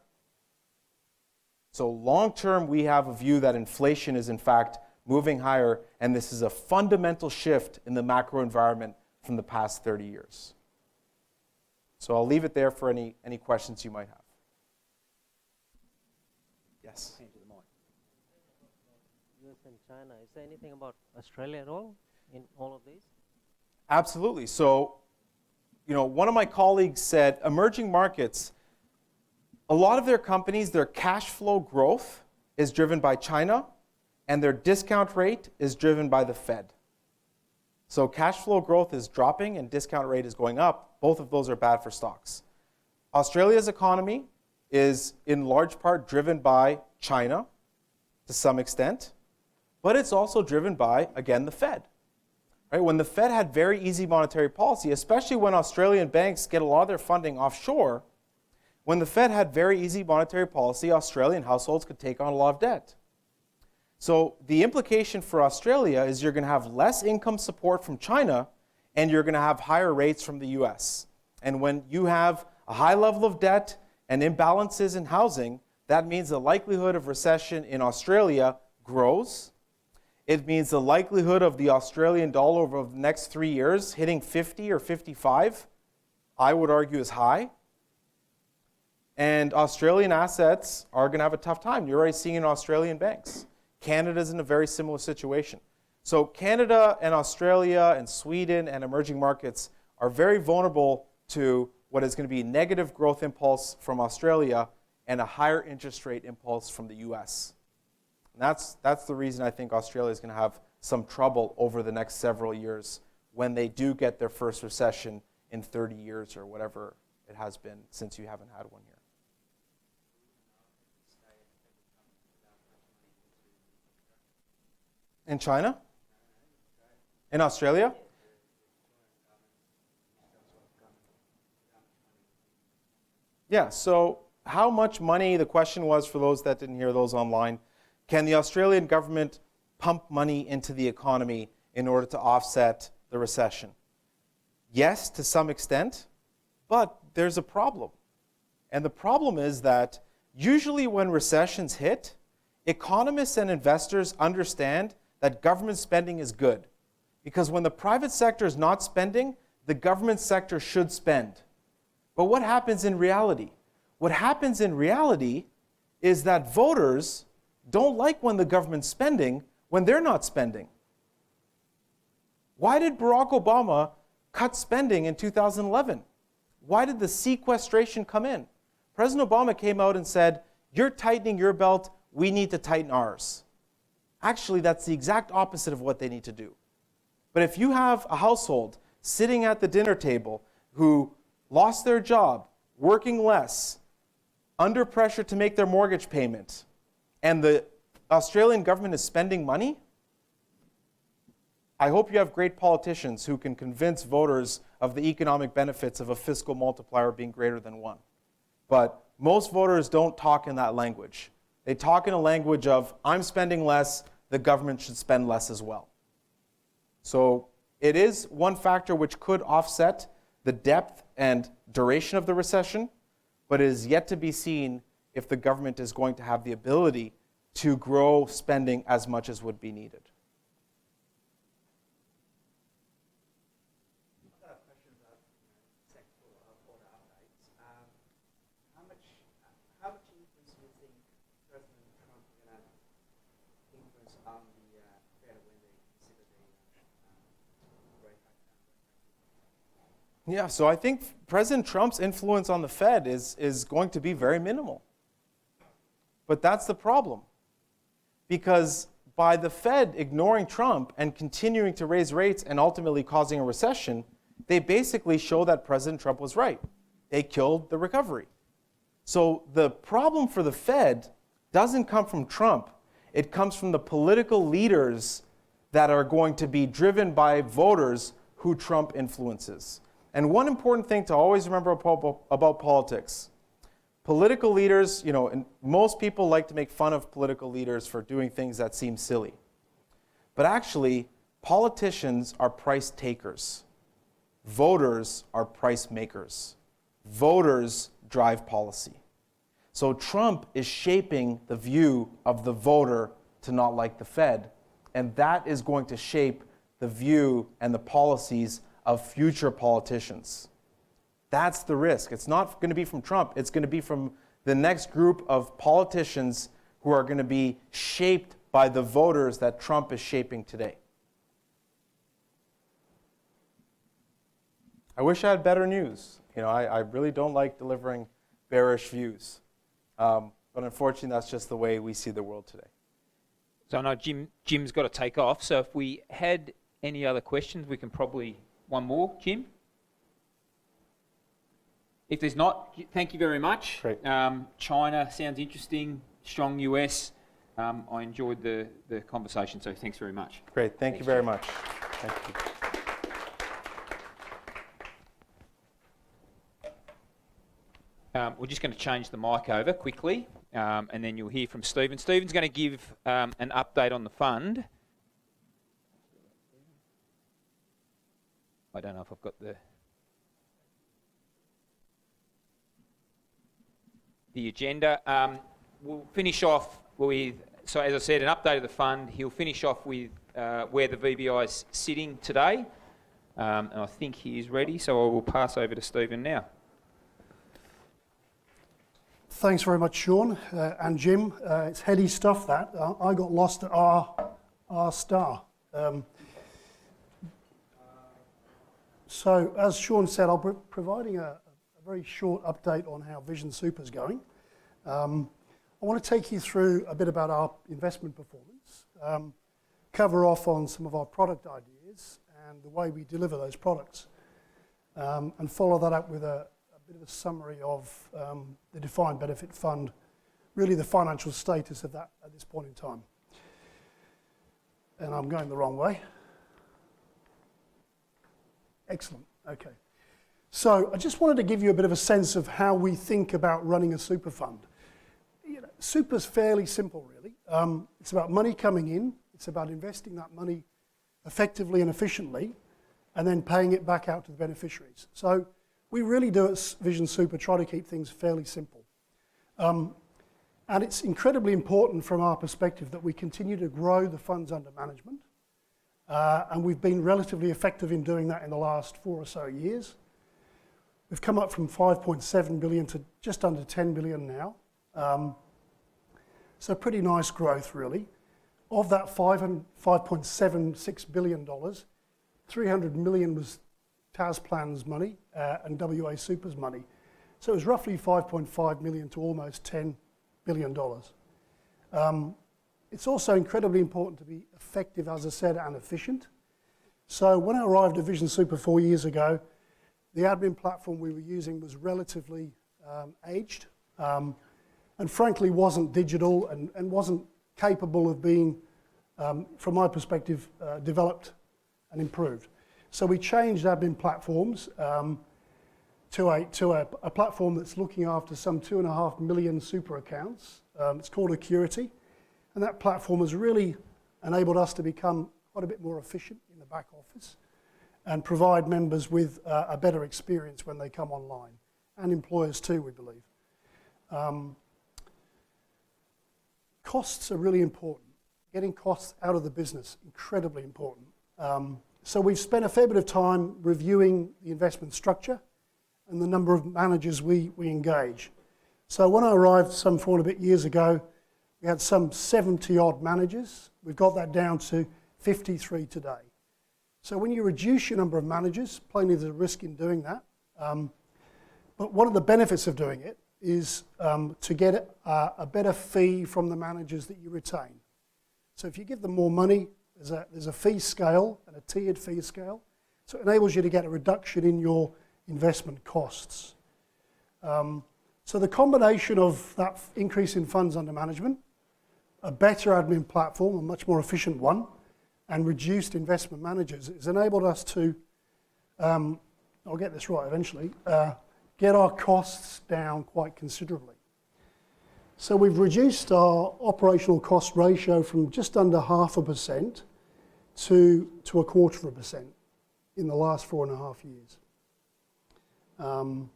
So long-term, we have a view that inflation is in fact moving higher, and this is a fundamental shift in the macro environment from the past 30 years. So I'll leave it there for any questions you might have. Yes?
US and China, is there anything about Australia at all in all of these?
Absolutely. So, one of my colleagues said emerging markets, a lot of their companies, their cash flow growth is driven by China, and their discount rate is driven by the Fed. So cash flow growth is dropping and discount rate is going up. Both of those are bad for stocks. Australia's economy is in large part driven by China to some extent, but it's also driven by, again, the Fed. Right? When the Fed had very easy monetary policy, especially when Australian banks get a lot of their funding offshore, when the Fed had very easy monetary policy, Australian households could take on a lot of debt. So the implication for Australia is you're going to have less income support from China and you're going to have higher rates from the US. And when you have a high level of debt and imbalances in housing, that means the likelihood of recession in Australia grows. It means the likelihood of the Australian dollar over the next 3 years hitting 50 or 55, I would argue is high. And Australian assets are going to have a tough time. You're already seeing it in Australian banks. Canada's in a very similar situation. So Canada and Australia and Sweden and emerging markets are very vulnerable to what is going to be negative growth impulse from Australia and a higher interest rate impulse from the US. And that's the reason I think Australia is going to have some trouble over the next several years when they do get their first recession in 30 years or whatever it has been since you haven't had one here. In China? In Australia? Yeah, so how much money, the question was for those that didn't hear those online, can the Australian government pump money into the economy in order to offset the recession? Yes, to some extent, but there's a problem. And the problem is that usually when recessions hit, economists and investors understand that government spending is good. Because when the private sector is not spending, the government sector should spend. But what happens in reality? What happens in reality is that voters don't like when the government's spending when they're not spending. Why did Barack Obama cut spending in 2011? Why did the sequestration come in? President Obama came out and said, "You're tightening your belt, we need to tighten ours." Actually, that's the exact opposite of what they need to do. But if you have a household sitting at the dinner table who lost their job, working less, under pressure to make their mortgage payment, and the Australian government is spending money, I hope you have great politicians who can convince voters of the economic benefits of a fiscal multiplier being greater than 1. But most voters don't talk in that language. They talk in a language of, I'm spending less, the government should spend less as well. So it is one factor which could offset the depth and duration of the recession, but it is yet to be seen if the government is going to have the ability to grow spending as much as would be needed.
I've got a question about sectoral order updates. How much influence do you think President Trump is going to influence on the Fed when they consider the rate hike?
Yeah, so I think President Trump's influence on the Fed is going to be very minimal. But that's the problem. Because by the Fed ignoring Trump and continuing to raise rates and ultimately causing a recession, they basically show that President Trump was right. They killed the recovery. So the problem for the Fed doesn't come from Trump. It comes from the political leaders that are going to be driven by voters who Trump influences. And one important thing to always remember about politics, political leaders, and most people like to make fun of political leaders for doing things that seem silly. But actually, politicians are price takers. Voters are price makers. Voters drive policy. So Trump is shaping the view of the voter to not like the Fed, and that is going to shape the view and the policies of future politicians. That's the risk. It's not going to be from Trump. It's going to be from the next group of politicians who are going to be shaped by the voters that Trump is shaping today. I wish I had better news. I really don't like delivering bearish views. But unfortunately, that's just the way we see the world today.
So I know Jim's got to take off. So if we had any other questions, we can probably... One more, Jim? If there's not, thank you very much.
Great.
China sounds interesting, strong US. I enjoyed the conversation, so thanks very much.
Great, thank you very much. Thank you.
We're just going to change the mic over quickly, and then you'll hear from Stephen. Stephen's going to give an update on the fund. I don't know if I've got the agenda. We'll finish off with, so as I said, an update of the fund. He'll finish off with where the VBI is sitting today. And I think he is ready, so I will pass over to Stephen now.
Thanks very much, Sean and Jim. It's heady stuff, that. I got lost at R star. So, as Sean said, I'll be providing a very short update on how Vision Super's going. I want to take you through a bit about our investment performance, cover off on some of our product ideas and the way we deliver those products, and follow that up with a bit of a summary of the defined benefit fund, really the financial status of that at this point in time. And I'm going the wrong way. Excellent, okay. So I just wanted to give you a bit of a sense of how we think about running a super fund. You know, super's fairly simple, really. It's about money coming in, it's about investing that money effectively and efficiently, and then paying it back out to the beneficiaries. So we really do at Vision Super try to keep things fairly simple. And it's incredibly important from our perspective that we continue to grow the funds under management. And we've been relatively effective in doing that in the last 4 or so years. We've come up from 5.7 billion to just under 10 billion now. So pretty nice growth, really. Of that $5.76 billion, 300 million was Tasplan's money and WA Super's money. So it was roughly 5.5 million to almost $10 billion. It's also incredibly important to be effective, as I said, and efficient. So when I arrived at Vision Super 4 years ago, the admin platform we were using was relatively aged and frankly wasn't digital and wasn't capable of being, from my perspective, developed and improved. So we changed admin platforms to a platform that's looking after some 2.5 million super accounts. It's called Acurity, and that platform has really enabled us to become quite a bit more efficient in the back office and provide members with a better experience when they come online, and employers too, we believe. Costs are really important. Getting costs out of the business, incredibly important. So we've spent a fair bit of time reviewing the investment structure and the number of managers we engage. So when I arrived some 4 and a bit years ago, we had some 70 odd managers. We've got that down to 53 today. So when you reduce your number of managers, plainly there's a risk in doing that. But one of the benefits of doing it is to get a better fee from the managers that you retain. So if you give them more money, there's a fee scale and a tiered fee scale. So it enables you to get a reduction in your investment costs. So the combination of that increase in funds under management, a better admin platform, a much more efficient one, and reduced investment managers has enabled us to, I'll get this right eventually, get our costs down quite considerably. So we've reduced our operational cost ratio from just under 0.5% to 0.25% in the last 4.5 years. And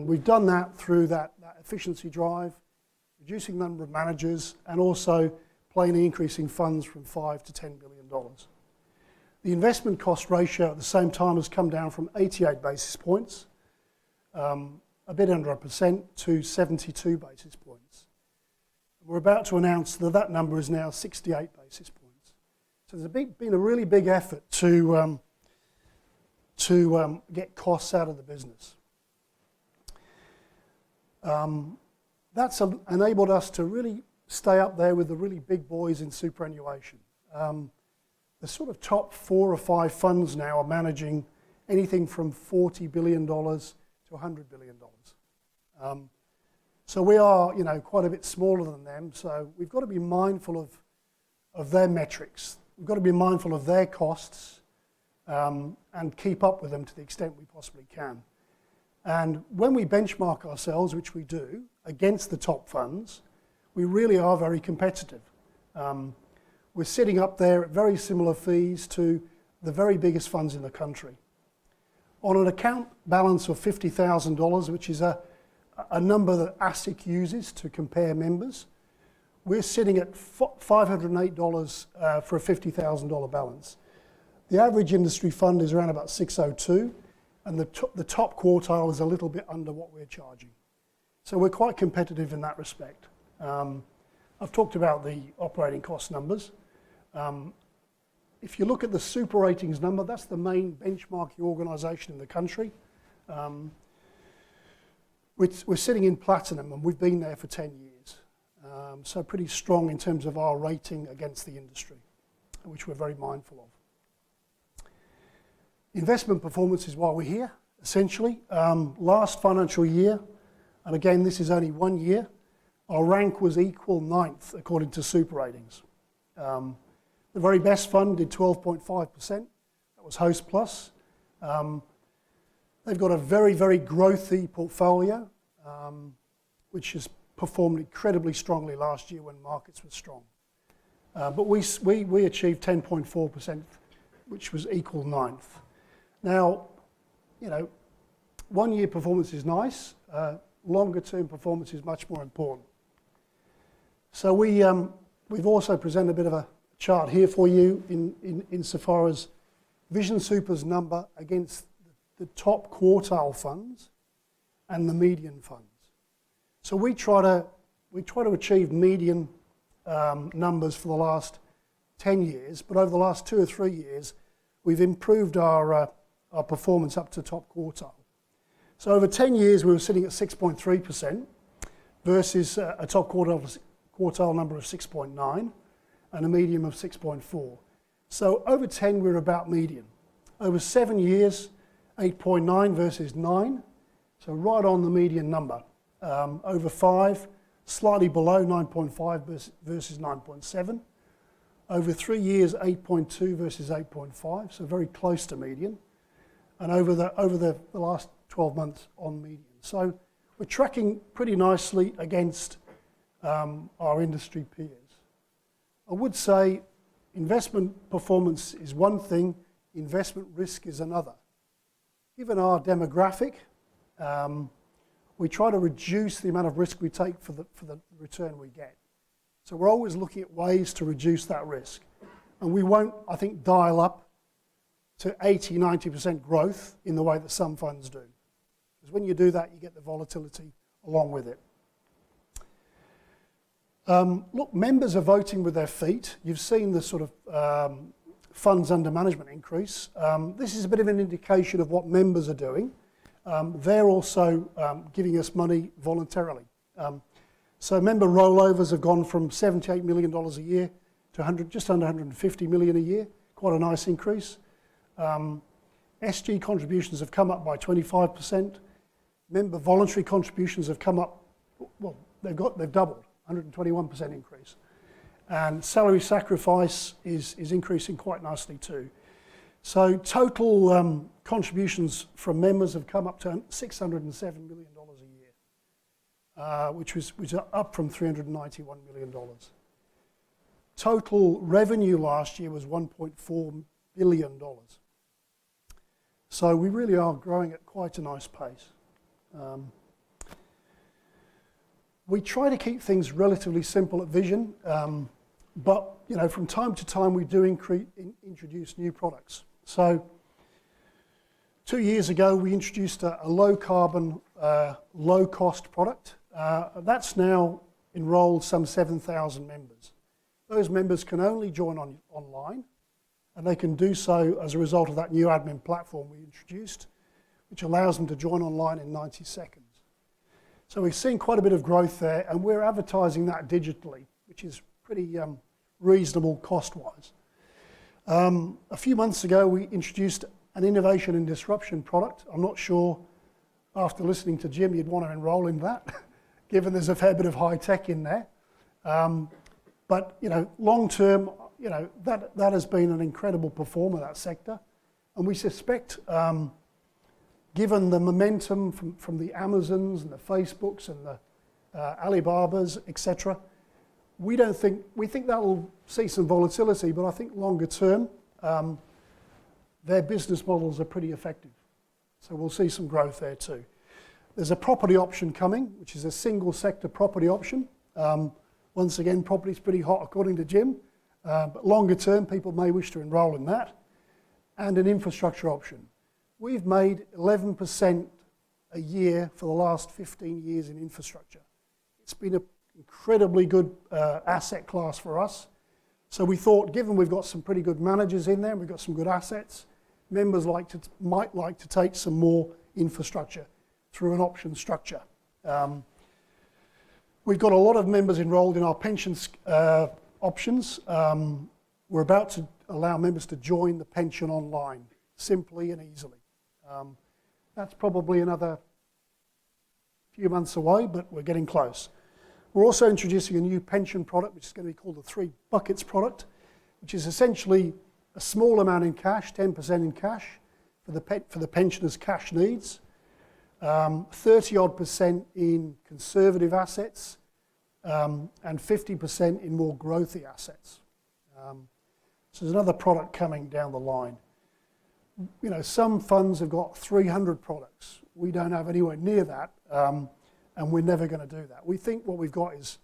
we've done that through that efficiency drive, reducing the number of managers, and also plainly increasing funds from $5 to $10 billion. The investment cost ratio at the same time has come down from 88 basis points, a bit under 1%, to 72 basis points. We're about to announce that that number is now 68 basis points. So there's been a really big effort to get costs out of the business. That's enabled us to really stay up there with the really big boys in superannuation. The sort of top 4 or 5 funds now are managing anything from $40 billion to $100 billion. So we are, quite a bit smaller than them. So we've got to be mindful of their metrics. We've got to be mindful of their costs and keep up with them to the extent we possibly can. And when we benchmark ourselves, which we do, against the top funds, we really are very competitive. We're sitting up there at very similar fees to the very biggest funds in the country. On an account balance of $50,000, which is a number that ASIC uses to compare members, we're sitting at $508 for a $50,000 balance. The average industry fund is around about $602, and the top quartile is a little bit under what we're charging. So we're quite competitive in that respect. I've talked about the operating cost numbers. If you look at the super ratings number, that's the main benchmarking organisation in the country. We're sitting in platinum, and we've been there for 10 years. So pretty strong in terms of our rating against the industry, which we're very mindful of. Investment performance is why we're here, essentially. Last financial year, and again, this is only 1 year, our rank was equal 9th according to super ratings. The very best fund did 12.5%. That was Host Plus. They've got a very, very growthy portfolio, which has performed incredibly strongly last year when markets were strong. But we achieved 10.4%, which was equal 9th. Now, 1 year performance is nice. Longer term performance is much more important. So we've also presented a bit of a chart here for you insofar as Vision Super's number against the top quartile funds and the median funds. So we try to achieve median numbers for the last 10 years, but over the last 2 or 3 years, we've improved our performance up to top quartile. So over 10 years, we were sitting at 6.3% versus a top quartile number of 6.9 and a median of 6.4. So over 10, we're about median. Over 7 years, 8.9 versus 9, so right on the median number. Over 5, slightly below 9.5 versus 9.7. Over 3 years, 8.2 versus 8.5, so very close to median. And over the last 12 months on median. So we're tracking pretty nicely against our industry peers. I would say investment performance is one thing, investment risk is another. Given our demographic, we try to reduce the amount of risk we take for the return we get. So we're always looking at ways to reduce that risk. And we won't, I think, dial up to 80, 90% growth in the way that some funds do. Because when you do that, you get the volatility along with it. Look, members are voting with their feet. You've seen the sort of funds under management increase. This is a bit of an indication of what members are doing. They're also giving us money voluntarily. So member rollovers have gone from $78 million a year to just under $150 million a year. Quite a nice increase. SG contributions have come up by 25%. Member voluntary contributions have come up, well, they've doubled, 121% increase. And salary sacrifice is increasing quite nicely too. So total contributions from members have come up to $607 million a year, which was up from $391 million. Total revenue last year was $1.4 billion. So we really are growing at quite a nice pace. We try to keep things relatively simple at Vision, but from time to time we do introduce new products. So 2 years ago we introduced a low carbon, low cost product. That's now enrolled some 7,000 members. Those members can only join online, and they can do so as a result of that new admin platform we introduced, which allows them to join online in 90 seconds. So we've seen quite a bit of growth there, and we're advertising that digitally, which is pretty reasonable cost-wise. A few months ago, we introduced an innovation and disruption product. I'm not sure, after listening to Jim, you'd want to enroll in that, given there's a fair bit of high tech in there. But long term, that has been an incredible performer, that sector, and we suspect, given the momentum from the Amazons and the Facebooks and the Alibabas, etc., we think that will see some volatility, but I think longer term, their business models are pretty effective. So we'll see some growth there too. There's a property option coming, which is a single sector property option. Once again, property is pretty hot according to Jim, but longer term, people may wish to enroll in that. And an infrastructure option. We've made 11% a year for the last 15 years in infrastructure. It's been an incredibly good asset class for us. So we thought, given we've got some pretty good managers in there, we've got some good assets, members might like to take some more infrastructure through an option structure. We've got a lot of members enrolled in our pensions options. We're about to allow members to join the pension online, simply and easily. That's probably another few months away, but we're getting close. We're also introducing a new pension product, which is going to be called the 3 Buckets product, which is essentially a small amount in cash, 10% in cash, for the pensioners' cash needs, 30-odd% in conservative assets, and 50% in more growthy assets. So there's another product coming down the line. You know, some funds have got 300 products. We don't have anywhere near that, and we're never going to do that. We think what we've got is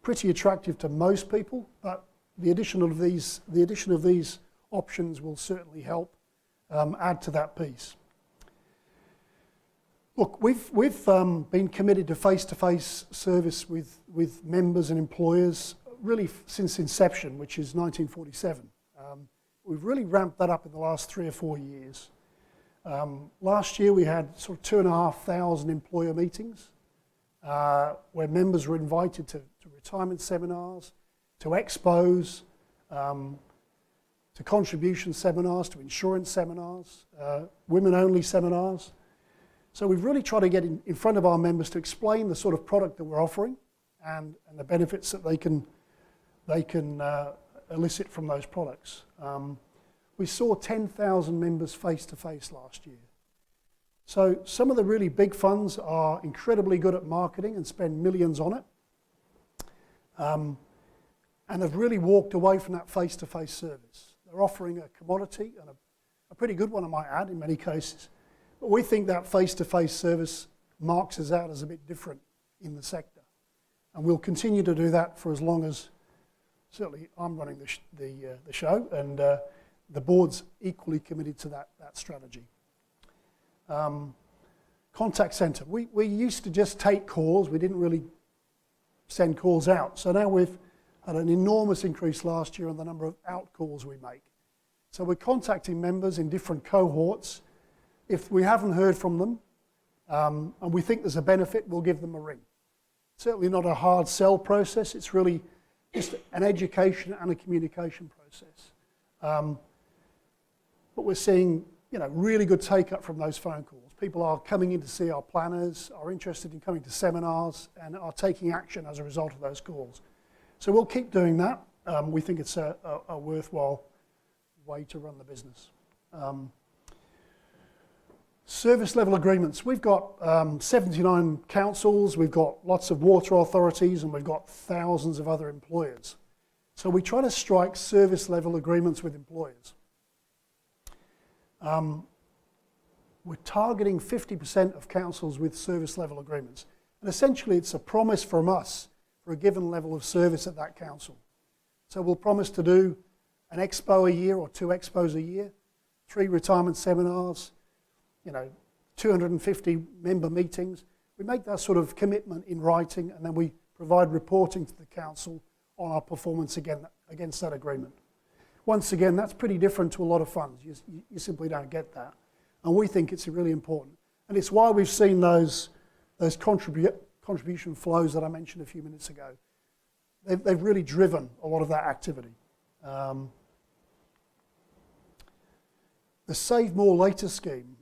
pretty attractive to most people, but the addition of these options will certainly help add to that piece. Look, we've been committed to face-to-face service with members and employers really since inception, which is 1947. We've really ramped that up in the last 3 or 4 years. Last year we had sort of 2,500 employer meetings where members were invited to retirement seminars, to expos, to contribution seminars, to insurance seminars, women-only seminars. So we've really tried to get in front of our members to explain the sort of product that we're offering and the benefits that they can elicit from those products. We saw 10,000 members face-to-face last year. So some of the really big funds are incredibly good at marketing and spend millions on it, and have really walked away from that face-to-face service. They're offering a commodity, and a pretty good one, I might add, in many cases. But we think that face-to-face service marks us out as a bit different in the sector. And we'll continue to do that for as long as, certainly I'm running the show, and the board's equally committed to that strategy. Contact centre. We used to just take calls. We didn't really send calls out. So now we've had an enormous increase last year in the number of out calls we make. So we're contacting members in different cohorts. If we haven't heard from them and we think there's a benefit, we'll give them a ring. Certainly not a hard sell process. It's really just an education and a communication process. But we're seeing, really good take-up from those phone calls. People are coming in to see our planners, are interested in coming to seminars, and are taking action as a result of those calls. So we'll keep doing that. We think it's a worthwhile way to run the business. Service level agreements. We've got 79 councils, we've got lots of water authorities, and we've got thousands of other employers. So we try to strike service level agreements with employers. We're targeting 50% of councils with service level agreements. And essentially it's a promise from us for a given level of service at that council. So we'll promise to do an expo a year or 2 expos a year, 3 retirement seminars, 250 member meetings. We make that sort of commitment in writing, and then we provide reporting to the council on our performance against that agreement. Once again, that's pretty different to a lot of funds. You simply don't get that. And we think it's really important. And it's why we've seen those contribution flows that I mentioned a few minutes ago. They've really driven a lot of that activity. The Save More Later scheme.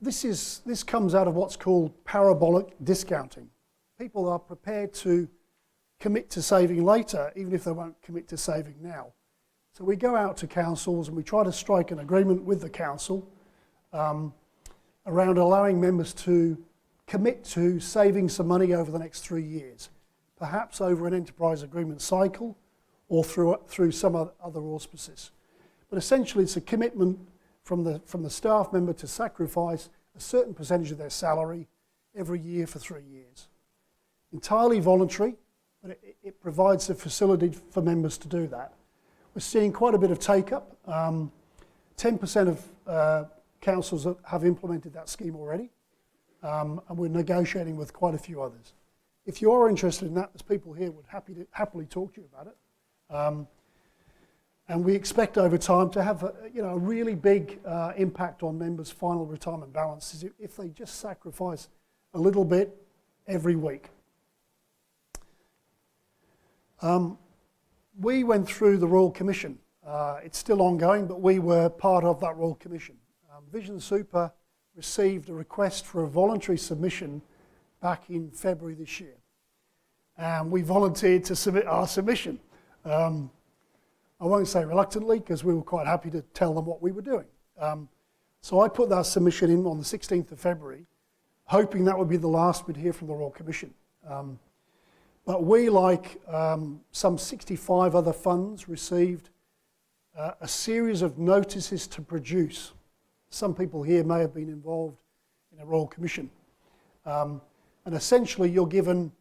This comes out of what's called parabolic discounting. People are prepared to commit to saving later, even if they won't commit to saving now. So we go out to councils and we try to strike an agreement with the council around allowing members to commit to saving some money over the next 3 years, perhaps over an enterprise agreement cycle or through some other auspices. But essentially it's a commitment from the staff member to sacrifice a certain percentage of their salary every year for 3 years. Entirely voluntary, but it provides a facility for members to do that. We're seeing quite a bit of take-up. 10% of councils have implemented that scheme already. and we're negotiating with quite a few others. If you are interested in that, there's people here who would happily talk to you about it. And we expect over time to have a really big impact on members' final retirement balances if they just sacrifice a little bit every week. We went through the Royal Commission. It's still ongoing, but we were part of that Royal Commission. Vision Super received a request for a voluntary submission back in February this year. And we volunteered to submit our submission. I won't say reluctantly, because we were quite happy to tell them what we were doing. So I put that submission in on the 16th of February, hoping that would be the last we'd hear from the Royal Commission. But we, like some 65 other funds, received a series of notices to produce. Some people here may have been involved in a Royal Commission. And essentially, you're given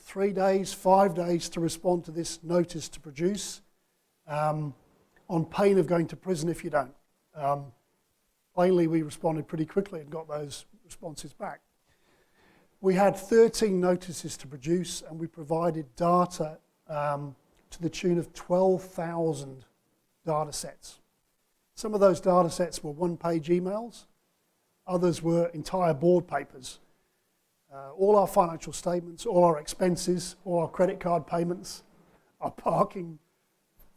3 days, 5 days to respond to this notice to produce, on pain of going to prison if you don't. Plainly, we responded pretty quickly and got those responses back. We had 13 notices to produce, and we provided data to the tune of 12,000 data sets. Some of those data sets were one-page emails. Others were entire board papers. All our financial statements, all our expenses, all our credit card payments, our parking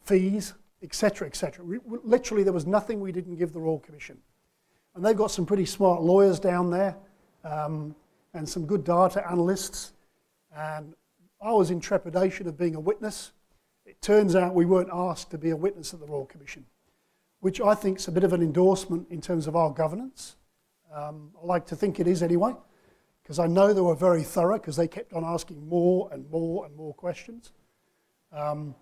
fees, etc., etc. Literally, there was nothing we didn't give the Royal Commission. And they've got some pretty smart lawyers down there and some good data analysts. And I was in trepidation of being a witness. It turns out we weren't asked to be a witness at the Royal Commission, which I think is a bit of an endorsement in terms of our governance. I like to think it is anyway, because I know they were very thorough, because they kept on asking more and more and more questions. And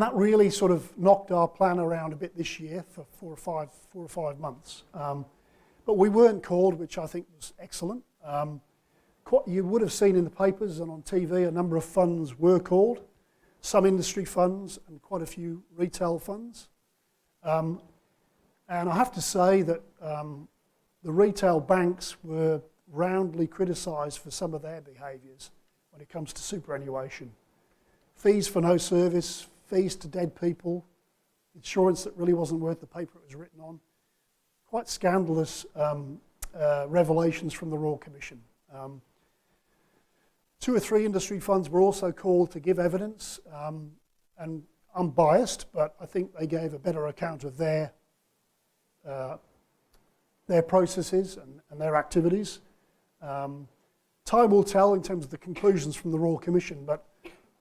that really sort of knocked our plan around a bit this year for 4 or 5 months. But we weren't called, which I think was excellent. You would have seen in the papers and on TV a number of funds were called, some industry funds and quite a few retail funds. And I have to say that the retail banks were roundly criticised for some of their behaviours when it comes to superannuation. Fees for no service, fees to dead people, insurance that really wasn't worth the paper it was written on. Quite scandalous revelations from the Royal Commission. 2 or 3 industry funds were also called to give evidence, and I'm biased, but I think they gave a better account of their processes and their activities. Time will tell in terms of the conclusions from the Royal Commission, but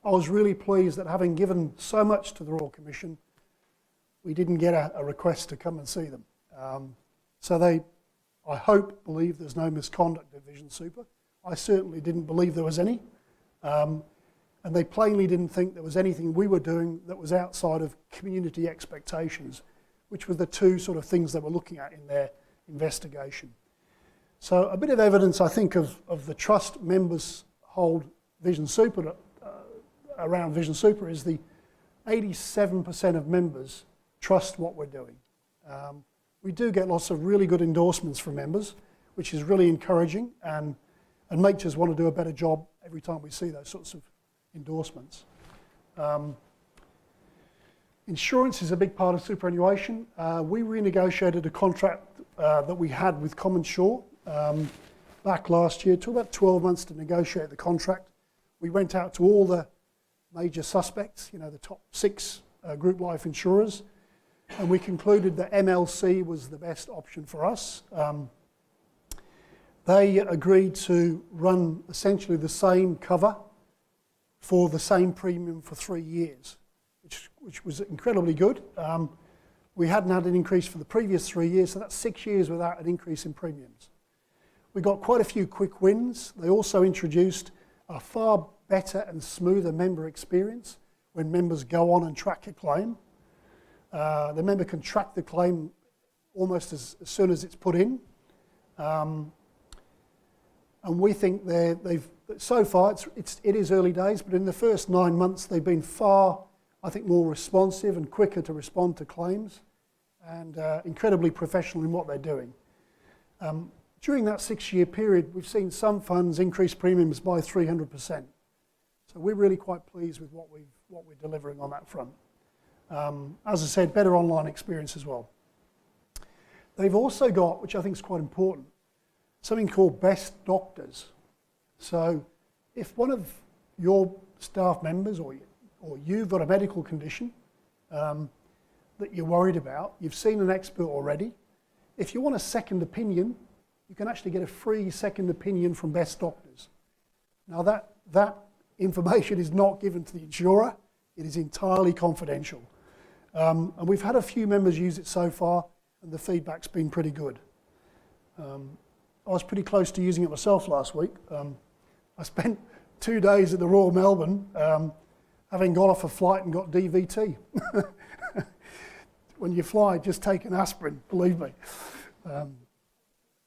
I was really pleased that having given so much to the Royal Commission, we didn't get a request to come and see them. So they, I hope, believe there's no misconduct at Vision Super. I certainly didn't believe there was any. And they plainly didn't think there was anything we were doing that was outside of community expectations, which were the 2 sort of things they were looking at in their investigation. So a bit of evidence, I think, of the trust members hold Vision Super around Vision Super is the 87% of members trust what we're doing. We do get lots of really good endorsements from members, which is really encouraging and makes us want to do a better job every time we see those sorts of endorsements. Insurance is a big part of superannuation. We renegotiated a contract that we had with CommonSure back last year. It took about 12 months to negotiate the contract. We went out to all the major suspects, the top 6 group life insurers, and we concluded that MLC was the best option for us. They agreed to run essentially the same cover for the same premium for 3 years, which was incredibly good. We hadn't had an increase for the previous 3 years, so that's 6 years without an increase in premiums. We got quite a few quick wins. They also introduced a far better and smoother member experience when members go on and track a claim. The member can track the claim almost as soon as it's put in. And we think so far, it is early days, but in the first 9 months, they've been far, I think, more responsive and quicker to respond to claims and incredibly professional in what they're doing. During that 6-year period, we've seen some funds increase premiums by 300%. So we're really quite pleased with what we're delivering on that front. As I said, better online experience as well. They've also got, which I think is quite important, something called Best Doctors. So if one of your staff members or you've got a medical condition that you're worried about, you've seen an expert already, if you want a second opinion, you can actually get a free second opinion from Best Doctors. Now that information is not given to the insurer, it is entirely confidential. And we've had a few members use it so far, and the feedback's been pretty good. I was pretty close to using it myself last week. I spent 2 days at the Royal Melbourne, having got off a flight and got DVT. When you fly, just take an aspirin, believe me.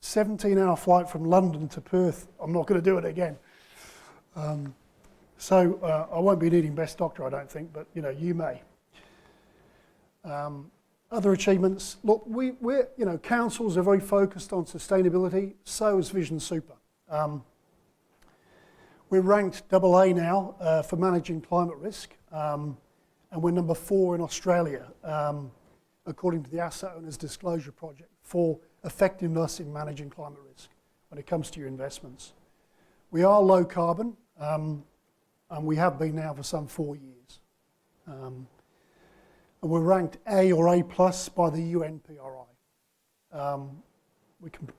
17-hour flight from London to Perth. I'm not going to do it again. So I won't be needing Best Doctor, I don't think, but you may. Other achievements. Look, we're councils are very focused on sustainability. So is Vision Super. We're ranked AA now for managing climate risk, and we're number 4 in Australia, according to the Asset Owners Disclosure Project, for effectiveness in managing climate risk when it comes to your investments. We are low carbon, and we have been now for some 4 years. And we're ranked A or A+ by the UNPRI.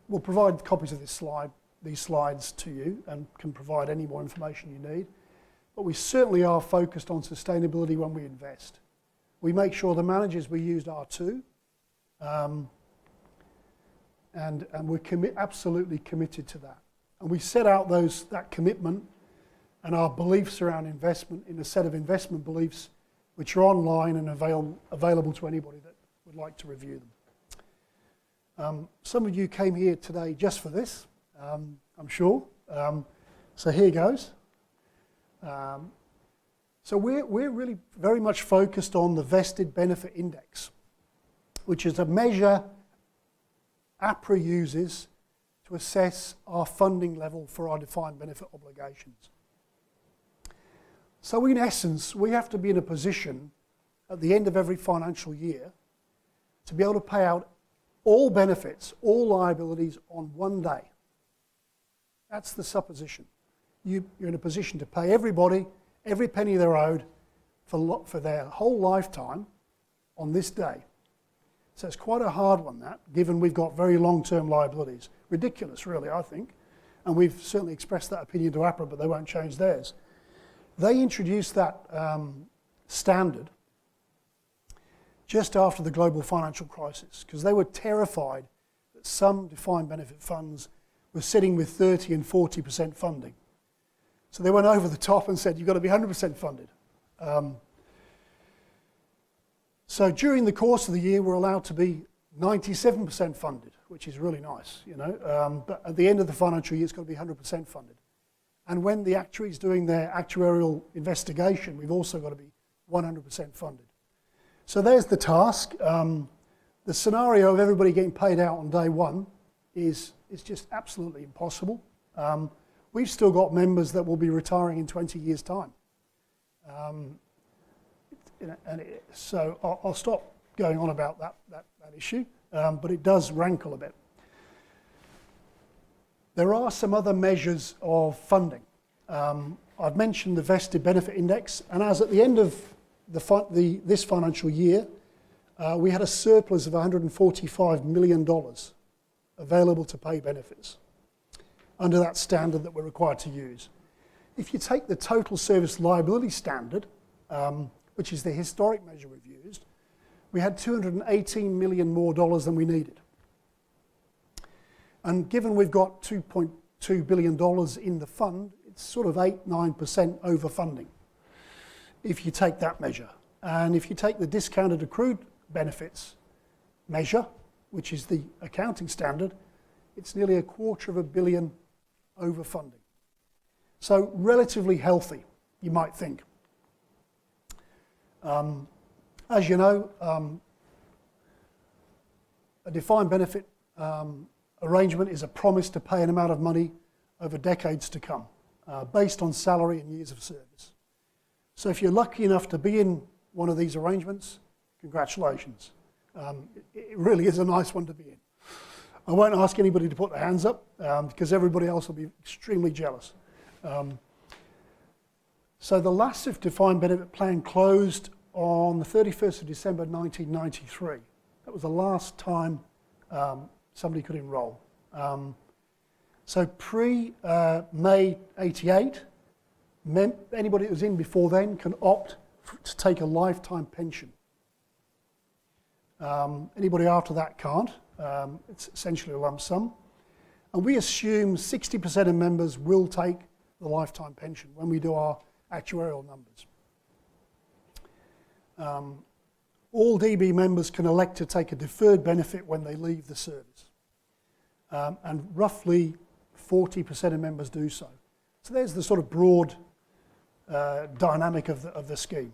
We'll provide copies of these slides to you and can provide any more information you need. But we certainly are focused on sustainability when we invest. We make sure the managers we use are too. And we're absolutely committed to that. And we set out that commitment and our beliefs around investment in a set of investment beliefs which are online and available to anybody that would like to review them. Some of you came here today just for this, I'm sure. So here goes. So we're really very much focused on the Vested Benefit Index, which is a measure APRA uses to assess our funding level for our defined benefit obligations. So in essence, we have to be in a position at the end of every financial year to be able to pay out all benefits, all liabilities on one day. That's the supposition. You're in a position to pay everybody every penny they're owed for their whole lifetime on this day. So it's quite a hard one, that, given we've got very long-term liabilities. Ridiculous, really, I think. And we've certainly expressed that opinion to APRA, but they won't change theirs. They introduced that standard just after the global financial crisis, because they were terrified that some defined benefit funds were sitting with 30 and 40% funding. So they went over the top and said, you've got to be 100% funded. So during the course of the year, we're allowed to be 97% funded, which is really nice, but at the end of the financial year, it's got to be 100% funded. And when the actuary's doing their actuarial investigation, we've also got to be 100% funded. So there's the task. The scenario of everybody getting paid out on day one is just absolutely impossible. We've still got members that will be retiring in 20 years' time. So I'll stop going on about that issue, but it does rankle a bit. There are some other measures of funding. I've mentioned the Vested Benefit Index, and as at the end of this financial year, we had a surplus of $145 million available to pay benefits under that standard that we're required to use. If you take the total service liability standard, which is the historic measure we've used, we had $218 million more than we needed. And given we've got $2.2 billion in the fund, it's sort of 8-9% overfunding if you take that measure. And if you take the discounted accrued benefits measure, which is the accounting standard, it's nearly $250 million overfunding. So relatively healthy, you might think. As you know, a defined benefit arrangement is a promise to pay an amount of money over decades to come, based on salary and years of service. So if you're lucky enough to be in one of these arrangements, congratulations. It really is a nice one to be in. I won't ask anybody to put their hands up because everybody else will be extremely jealous. So the LASIF defined benefit plan closed on the 31st of December 1993. That was the last time somebody could enrol. So pre-May 88, anybody that was in before then can opt to take a lifetime pension. Anybody after that can't. It's essentially a lump sum. And we assume 60% of members will take the lifetime pension when we do our actuarial numbers. All DB members can elect to take a deferred benefit when they leave the service. And roughly 40% of members do so. So there's the sort of broad dynamic of the scheme.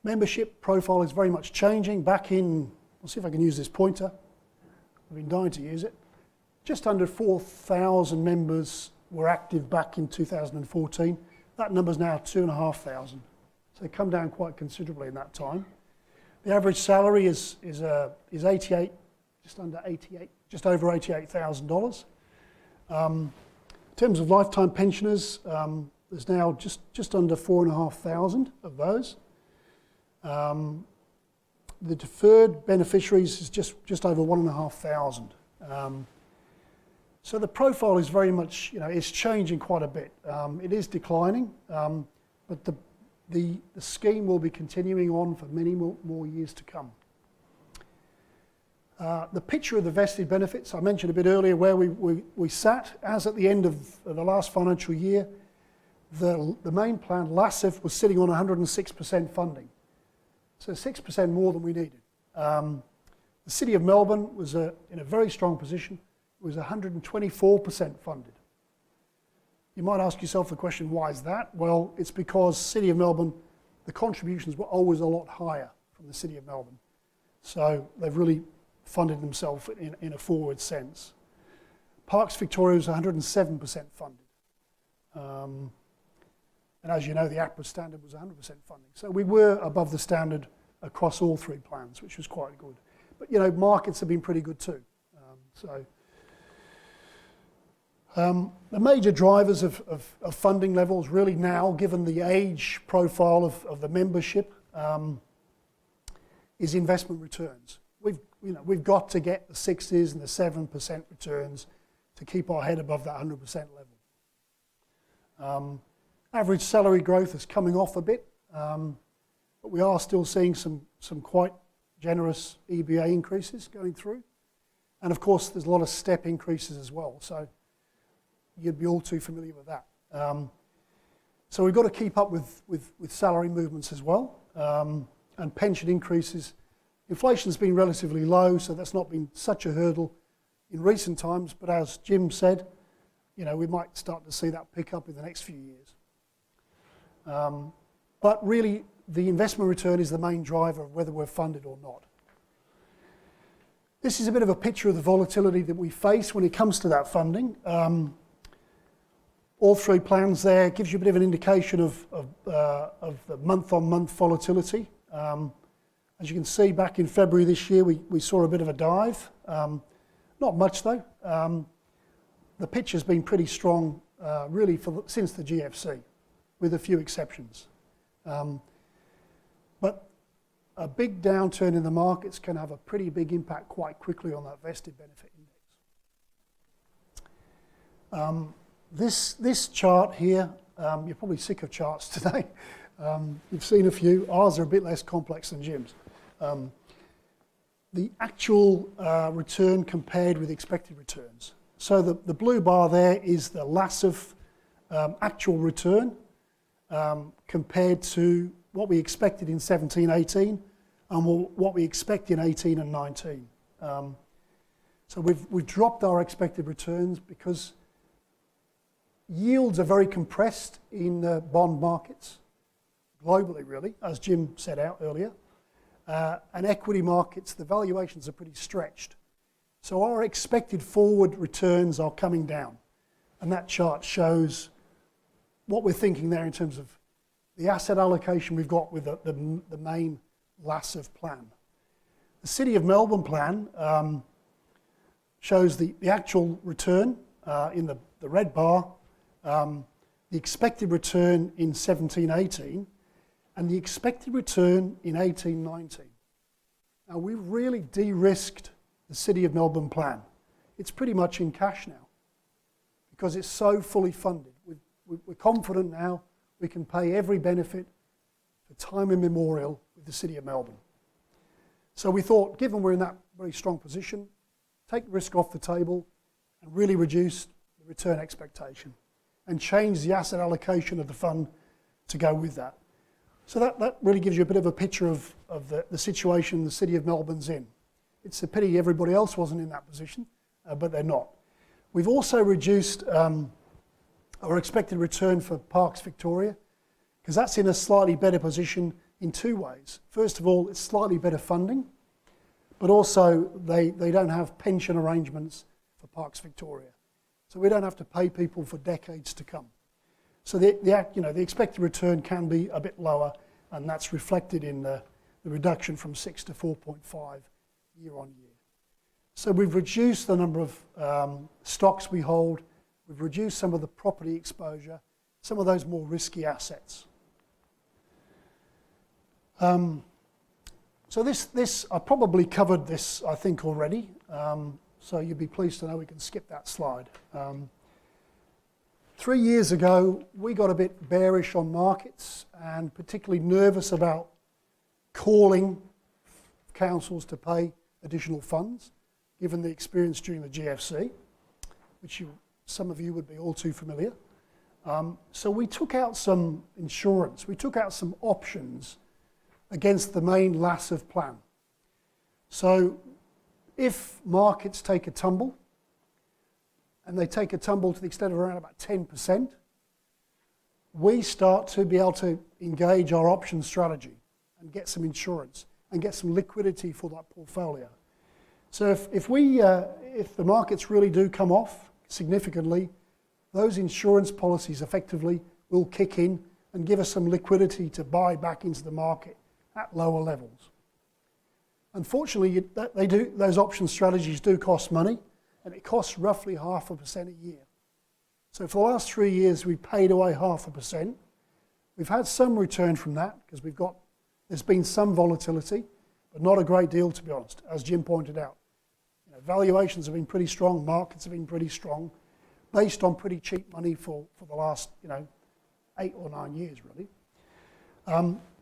Membership profile is very much changing. Back in, I'll see if I can use this pointer. I've been dying to use it. Just under 4,000 members were active back in 2014. That number's now 2,500. So they've come down quite considerably in that time. The average salary is 88, just under 88, just over $88,000. In terms of lifetime pensioners, there's now just under 4,500 of those. The deferred beneficiaries is just over 1,500. So the profile is very much, it's changing quite a bit. It is declining, but the scheme will be continuing on for many more years to come. The picture of the vested benefits, I mentioned a bit earlier where we sat. As at the end of the last financial year, the main plan, LASIF, was sitting on 106% funding. So 6% more than we needed. The City of Melbourne was in a very strong position. It was 124% funded. You might ask yourself the question, why is that? Well, it's because City of Melbourne, the contributions were always a lot higher from the City of Melbourne. So they've really funded themselves in a forward sense. Parks Victoria was 107% funded. And as you know, the APRA standard was 100% funding. So we were above the standard across all three plans, which was quite good. But, markets have been pretty good too. The major drivers of funding levels really now, given the age profile of the membership, is investment returns. We've got to get the 6s and the 7% returns to keep our head above that 100% level. Average salary growth is coming off a bit, but we are still seeing some quite generous EBA increases going through. And of course, there's a lot of step increases as well, so you'd be all too familiar with that. So we've got to keep up with salary movements as well, and pension increases. Inflation's been relatively low, so that's not been such a hurdle in recent times, but as Jim said, we might start to see that pick up in the next few years. But really, the investment return is the main driver of whether we're funded or not. This is a bit of a picture of the volatility that we face when it comes to that funding. All three plans there gives you a bit of an indication of the month-on-month volatility. As you can see, back in February this year, we saw a bit of a dive. Not much though. The picture's been pretty strong, really, since the GFC, with a few exceptions. But a big downturn in the markets can have a pretty big impact quite quickly on that vested benefit index. This chart here, you're probably sick of charts today. You've seen a few. Ours are a bit less complex than Jim's. The actual return compared with expected returns. So the blue bar there is the LASIF actual return compared to what we expected in 17-18 and what we expect in 18 and 19. So we've dropped our expected returns because yields are very compressed in the bond markets, globally really, as Jim set out earlier. And equity markets, the valuations are pretty stretched. So our expected forward returns are coming down. And that chart shows what we're thinking there in terms of the asset allocation we've got with the main LASSIV plan. The City of Melbourne plan shows the actual return in the red bar, the expected return in 17-18, and the expected return in 18-19. Now, we've really de-risked the City of Melbourne plan. It's pretty much in cash now because it's so fully funded. We're confident now we can pay every benefit for time immemorial with the City of Melbourne. So we thought, given we're in that very strong position, take the risk off the table and really reduce the return expectation and change the asset allocation of the fund to go with that. So that really gives you a bit of a picture of the situation the City of Melbourne's in. It's a pity everybody else wasn't in that position, but they're not. We've also reduced our expected return for Parks Victoria, because that's in a slightly better position in two ways. First of all, it's slightly better funding, but also they don't have pension arrangements for Parks Victoria. So we don't have to pay people for decades to come. So the expected return can be a bit lower, and that's reflected in the reduction from 6 to 4.5 year on year. So we've reduced the number of stocks we hold. We've reduced some of the property exposure, some of those more risky assets. So this I probably covered this, I think, already. So you'd be pleased to know we can skip that slide. 3 years ago, we got a bit bearish on markets and particularly nervous about calling councils to pay additional funds, given the experience during the GFC, which some of you would be all too familiar. So we took out some insurance. We took out some options against the main LASSIV plan. So if markets take a tumble, and they take a tumble to the extent of around about 10%, we start to be able to engage our option strategy and get some insurance and get some liquidity for that portfolio. So if the markets really do come off significantly, those insurance policies effectively will kick in and give us some liquidity to buy back into the market at lower levels. Unfortunately, those option strategies do cost money, and it costs roughly 0.5% a year. So for the last 3 years, we've paid away 0.5%. We've had some return from that because there's been some volatility, but not a great deal, to be honest, as Jim pointed out. Valuations have been pretty strong, markets have been pretty strong, based on pretty cheap money for the last 8 or 9 years, really.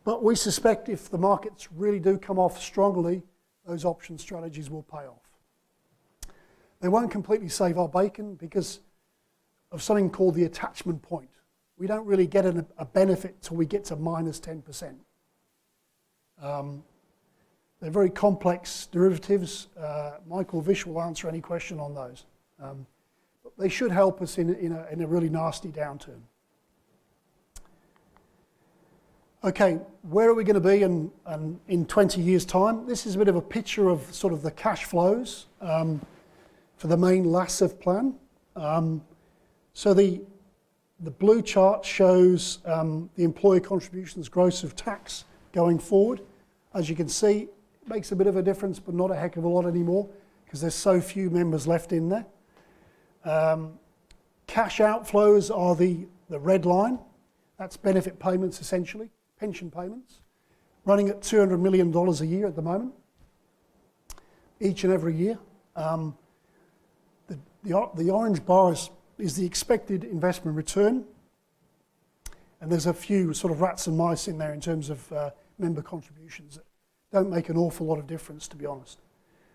But we suspect if the markets really do come off strongly, those option strategies will pay off. They won't completely save our bacon because of something called the attachment point. We don't really get a benefit till we get to minus 10%. They're very complex derivatives. Michael Vish will answer any question on those. But they should help us in a really nasty downturn. Okay, where are we going to be in 20 years' time? This is a bit of a picture of sort of the cash flows for the main LASSIV plan. So the blue chart shows the employer contributions gross of tax going forward. As you can see, it makes a bit of a difference, but not a heck of a lot anymore because there's so few members left in there. Cash outflows are the red line. That's benefit payments, essentially, pension payments, running at $200 million a year at the moment, each and every year. The orange bar is the expected investment return, and there's a few sort of rats and mice in there in terms of member contributions that don't make an awful lot of difference, to be honest.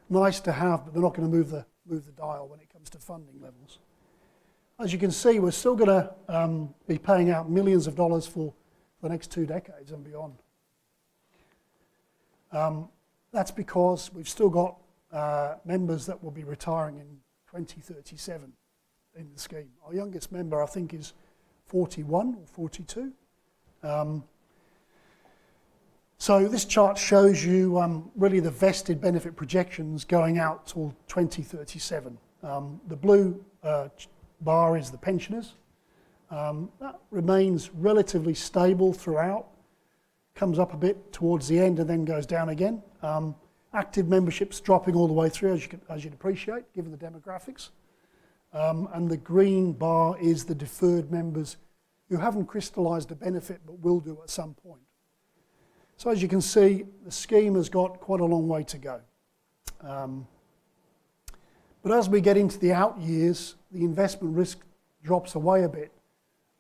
Nice to have, but they're not going to move the dial when it comes to funding levels. As you can see, we're still going to be paying out millions of dollars for the next 2 decades and beyond. That's because we've still got members that will be retiring in 2037 in the scheme. Our youngest member, I think, is 41 or 42. So this chart shows you really the vested benefit projections going out till 2037. The blue bar is the pensioners. That remains relatively stable throughout, comes up a bit towards the end and then goes down again. Active membership's dropping all the way through, as you'd appreciate, given the demographics. And the green bar is the deferred members who haven't crystallised a benefit but will do at some point. So as you can see, the scheme has got quite a long way to go. But as we get into the out years, the investment risk drops away a bit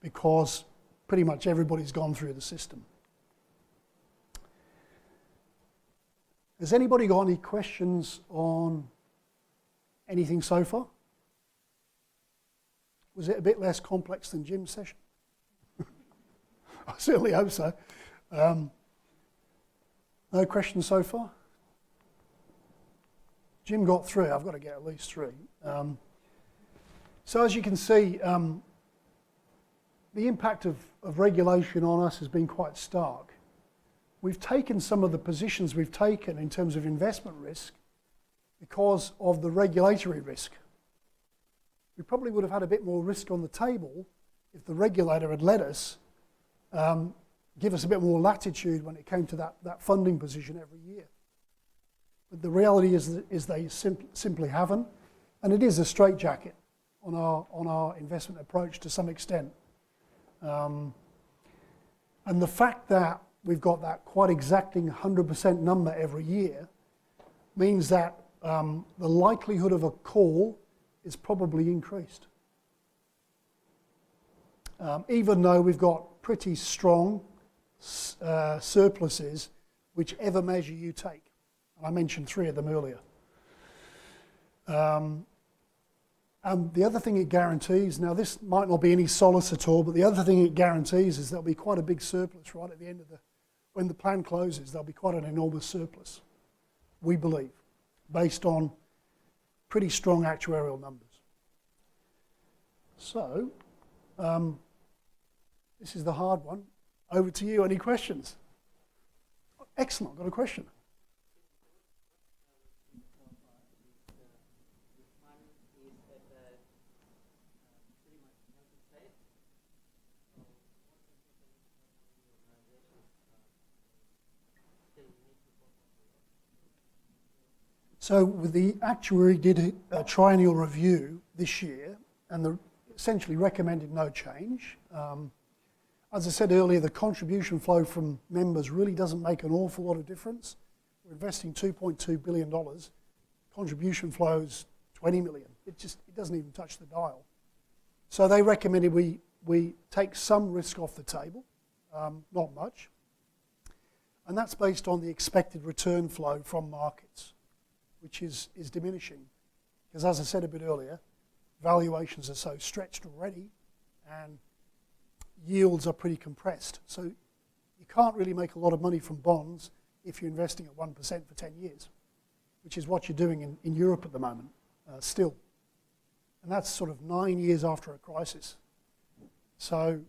because pretty much everybody's gone through the system. Has anybody got any questions on anything so far? Was it a bit less complex than Jim's session? I certainly hope so. No questions so far? Jim got 3. I've got to get at least 3. So as you can see, the impact of regulation on us has been quite stark. We've taken some of the positions we've taken in terms of investment risk because of the regulatory risk. We probably would have had a bit more risk on the table if the regulator had let us give us a bit more latitude when it came to that funding position every year. But the reality is they simply haven't, and it is a straitjacket on our investment approach to some extent. And the fact that we've got that quite exacting 100% number every year means that the likelihood of a call is probably increased. Even though we've got pretty strong surpluses, whichever measure you take. And I mentioned 3 of them earlier. And the other thing it guarantees, now this might not be any solace at all, but the other thing it guarantees is there'll be quite a big surplus right at the end of when the plan closes, there'll be quite an enormous surplus, we believe, based on pretty strong actuarial numbers. So, this is the hard one. Over to you. Any questions? Excellent. Got a question. So the actuary did a triennial review this year and essentially recommended no change. As I said earlier, the contribution flow from members really doesn't make an awful lot of difference. We're investing $2.2 billion. Contribution flows $20 million. It doesn't even touch the dial. So they recommended we take some risk off the table, not much. And that's based on the expected return flow from markets, which is diminishing. Because as I said a bit earlier, valuations are so stretched already and yields are pretty compressed. So you can't really make a lot of money from bonds if you're investing at 1% for 10 years, which is what you're doing in Europe at the moment, still. And that's sort of 9 years after a crisis. So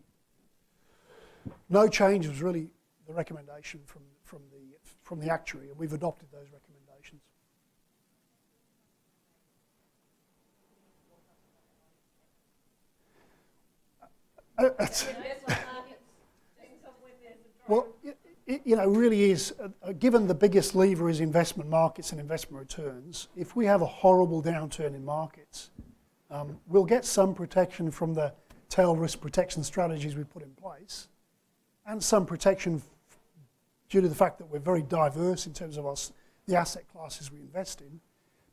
no change was really the recommendation from the actuary, and we've adopted those recommendations. Well, it really is, given the biggest lever is investment markets and investment returns, if we have a horrible downturn in markets, we'll get some protection from the tail risk protection strategies we put in place, and some protection due to the fact that we're very diverse in terms of the asset classes we invest in.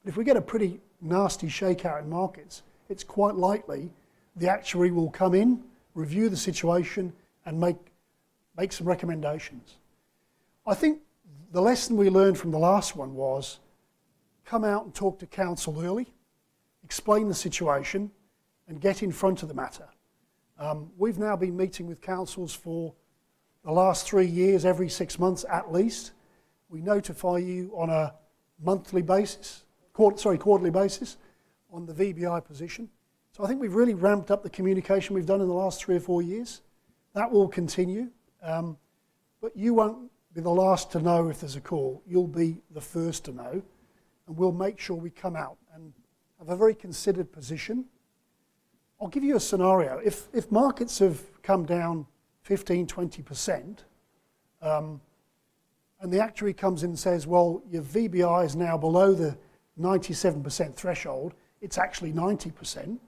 But if we get a pretty nasty shakeout in markets, it's quite likely the actuary will come in, review the situation, and make some recommendations. I think the lesson we learned from the last one was come out and talk to council early, explain the situation, and get in front of the matter. We've now been meeting with councils for the last 3 years, every 6 months at least. We notify you on a monthly basis, quarterly basis, on the VBI position. So I think we've really ramped up the communication we've done in the last 3 or 4 years. That will continue, but you won't be the last to know if there's a call. You'll be the first to know, and we'll make sure we come out and have a very considered position. I'll give you a scenario. If markets have come down 15, 20%, and the actuary comes in and says, well, your VBI is now below the 97% threshold, it's actually 90%.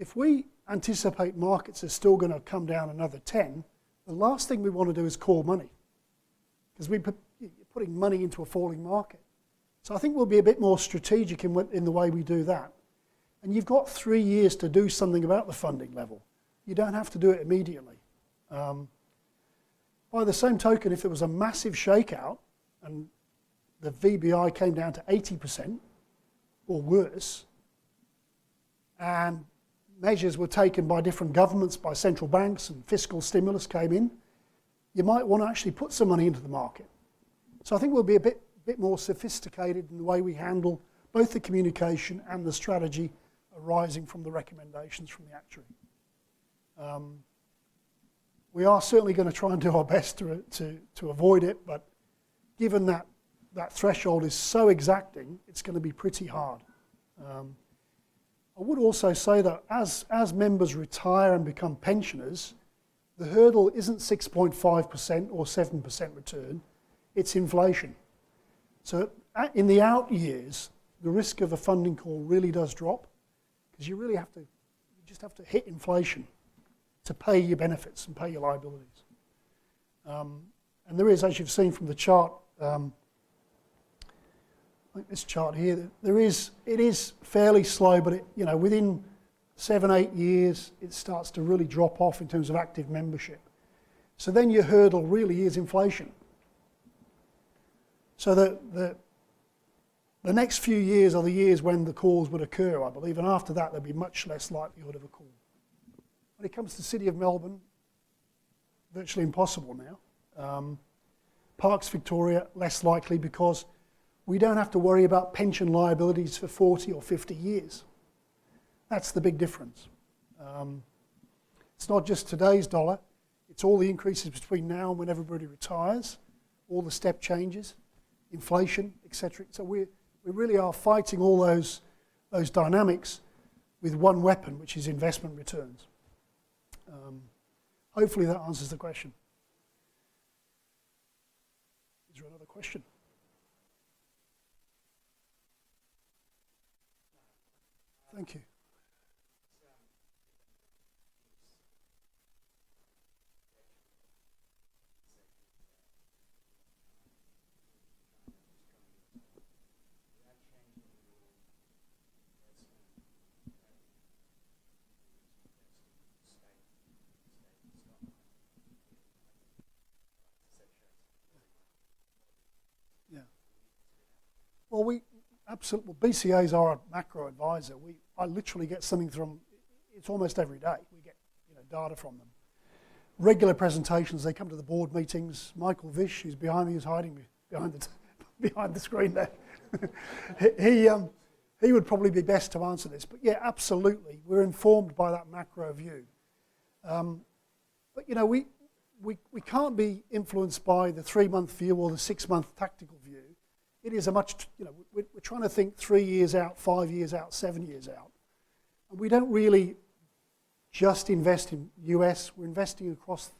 If we anticipate markets are still going to come down another 10, the last thing we want to do is call money, because you're putting money into a falling market. So I think we'll be a bit more strategic in the way we do that. And you've got 3 years to do something about the funding level. You don't have to do it immediately. By the same token, if there was a massive shakeout and the VBI came down to 80% or worse, and measures were taken by different governments, by central banks, and fiscal stimulus came in, you might want to actually put some money into the market. So I think we'll be a bit more sophisticated in the way we handle both the communication and the strategy arising from the recommendations from the actuary. We are certainly going to try and do our best to avoid it, but given that threshold is so exacting, it's going to be pretty hard. I would also say that as members retire and become pensioners, the hurdle isn't 6.5% or 7% return, it's inflation. So in the out years, the risk of a funding call really does drop, because you just have to hit inflation to pay your benefits and pay your liabilities. And there is, as you've seen from the chart, like this chart here, it is fairly slow, but within 7-8 years, it starts to really drop off in terms of active membership. So then your hurdle really is inflation. So the next few years are the years when the calls would occur, I believe, and after that there'd be much less likelihood of a call. When it comes to the City of Melbourne, virtually impossible now. Parks Victoria, less likely, because we don't have to worry about pension liabilities for 40 or 50 years. That's the big difference. It's not just today's dollar, it's all the increases between now and when everybody retires, all the step changes, inflation, etc. So we really are fighting all those dynamics with one weapon, which is investment returns. Hopefully that answers the question. Is there another question? Thank you. Well, BCAs are a macro advisor. I literally get something from, it's almost every day. We get data from them. Regular presentations, they come to the board meetings. Michael Vish, who's behind me, who's hiding behind the screen there. He would probably be best to answer this. But yeah, absolutely, we're informed by that macro view. But we can't be influenced by the 3-month view or the 6-month tactical view. It is we're trying to think 3 years out, 5 years out, 7 years out. And we don't really just invest in US, we're investing across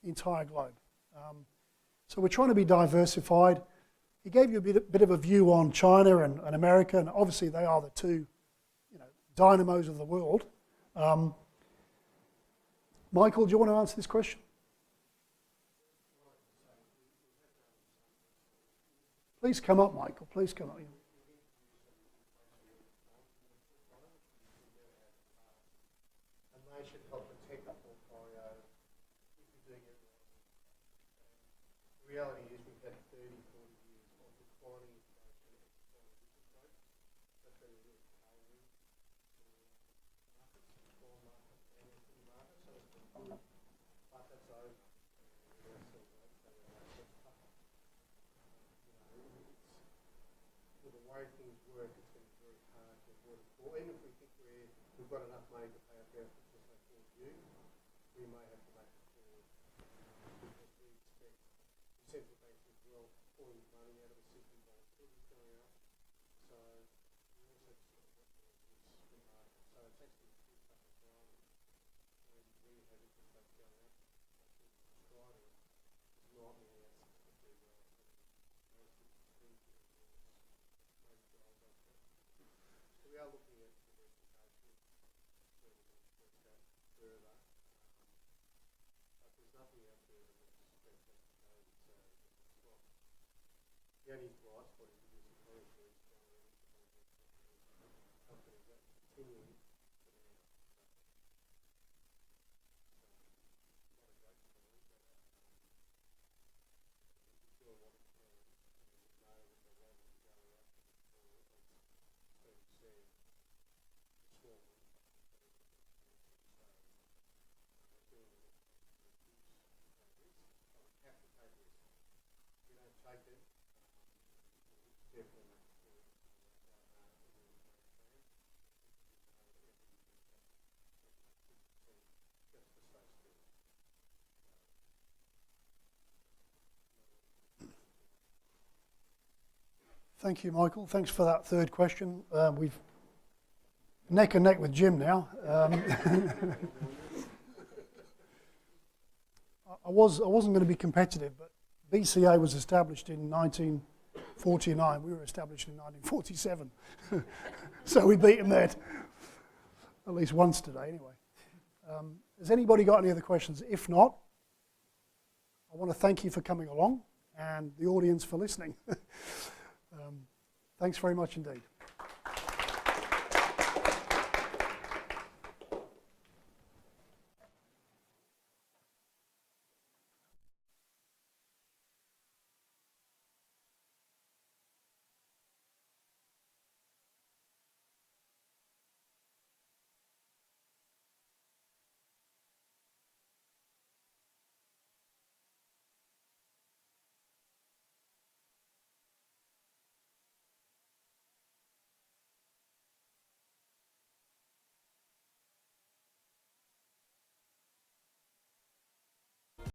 the entire globe. So we're trying to be diversified. He gave you a bit of a view on China and America, and obviously they are the two dynamos of the world. Michael, do you want to answer this question? Please come up, Michael. Please come up.
And they should help protect the portfolio if you do get wrong. The reality is we've had 30, 40 years of declining inflation and declining interest rates. That's been a real tailwind for markets, bond market and equity market, so it's been good. But that's over. With the way things work, it's going to be very hard to avoid a call. Even if we think we've got enough money to pay our benefits as they fall due, we may have to make a call because we expect the central Jenny's right, what he is encouraging companies that are continuing to now. Not a great story, but if you do what it can, and know that the levels are going up, or as Steve said, the small impact that it can so doing it reduce risk. So we have to take risk. If we don't take it, definitely make it just to stay still.
Thank you, Michael. Thanks for that third question. We've neck and neck with Jim now. I wasn't going to be competitive, but BCA was established in 1949. We were established in 1947. So we beat them there at least once today anyway. Has anybody got any other questions? If not, I want to thank you for coming along and the audience for listening. Thanks very much indeed.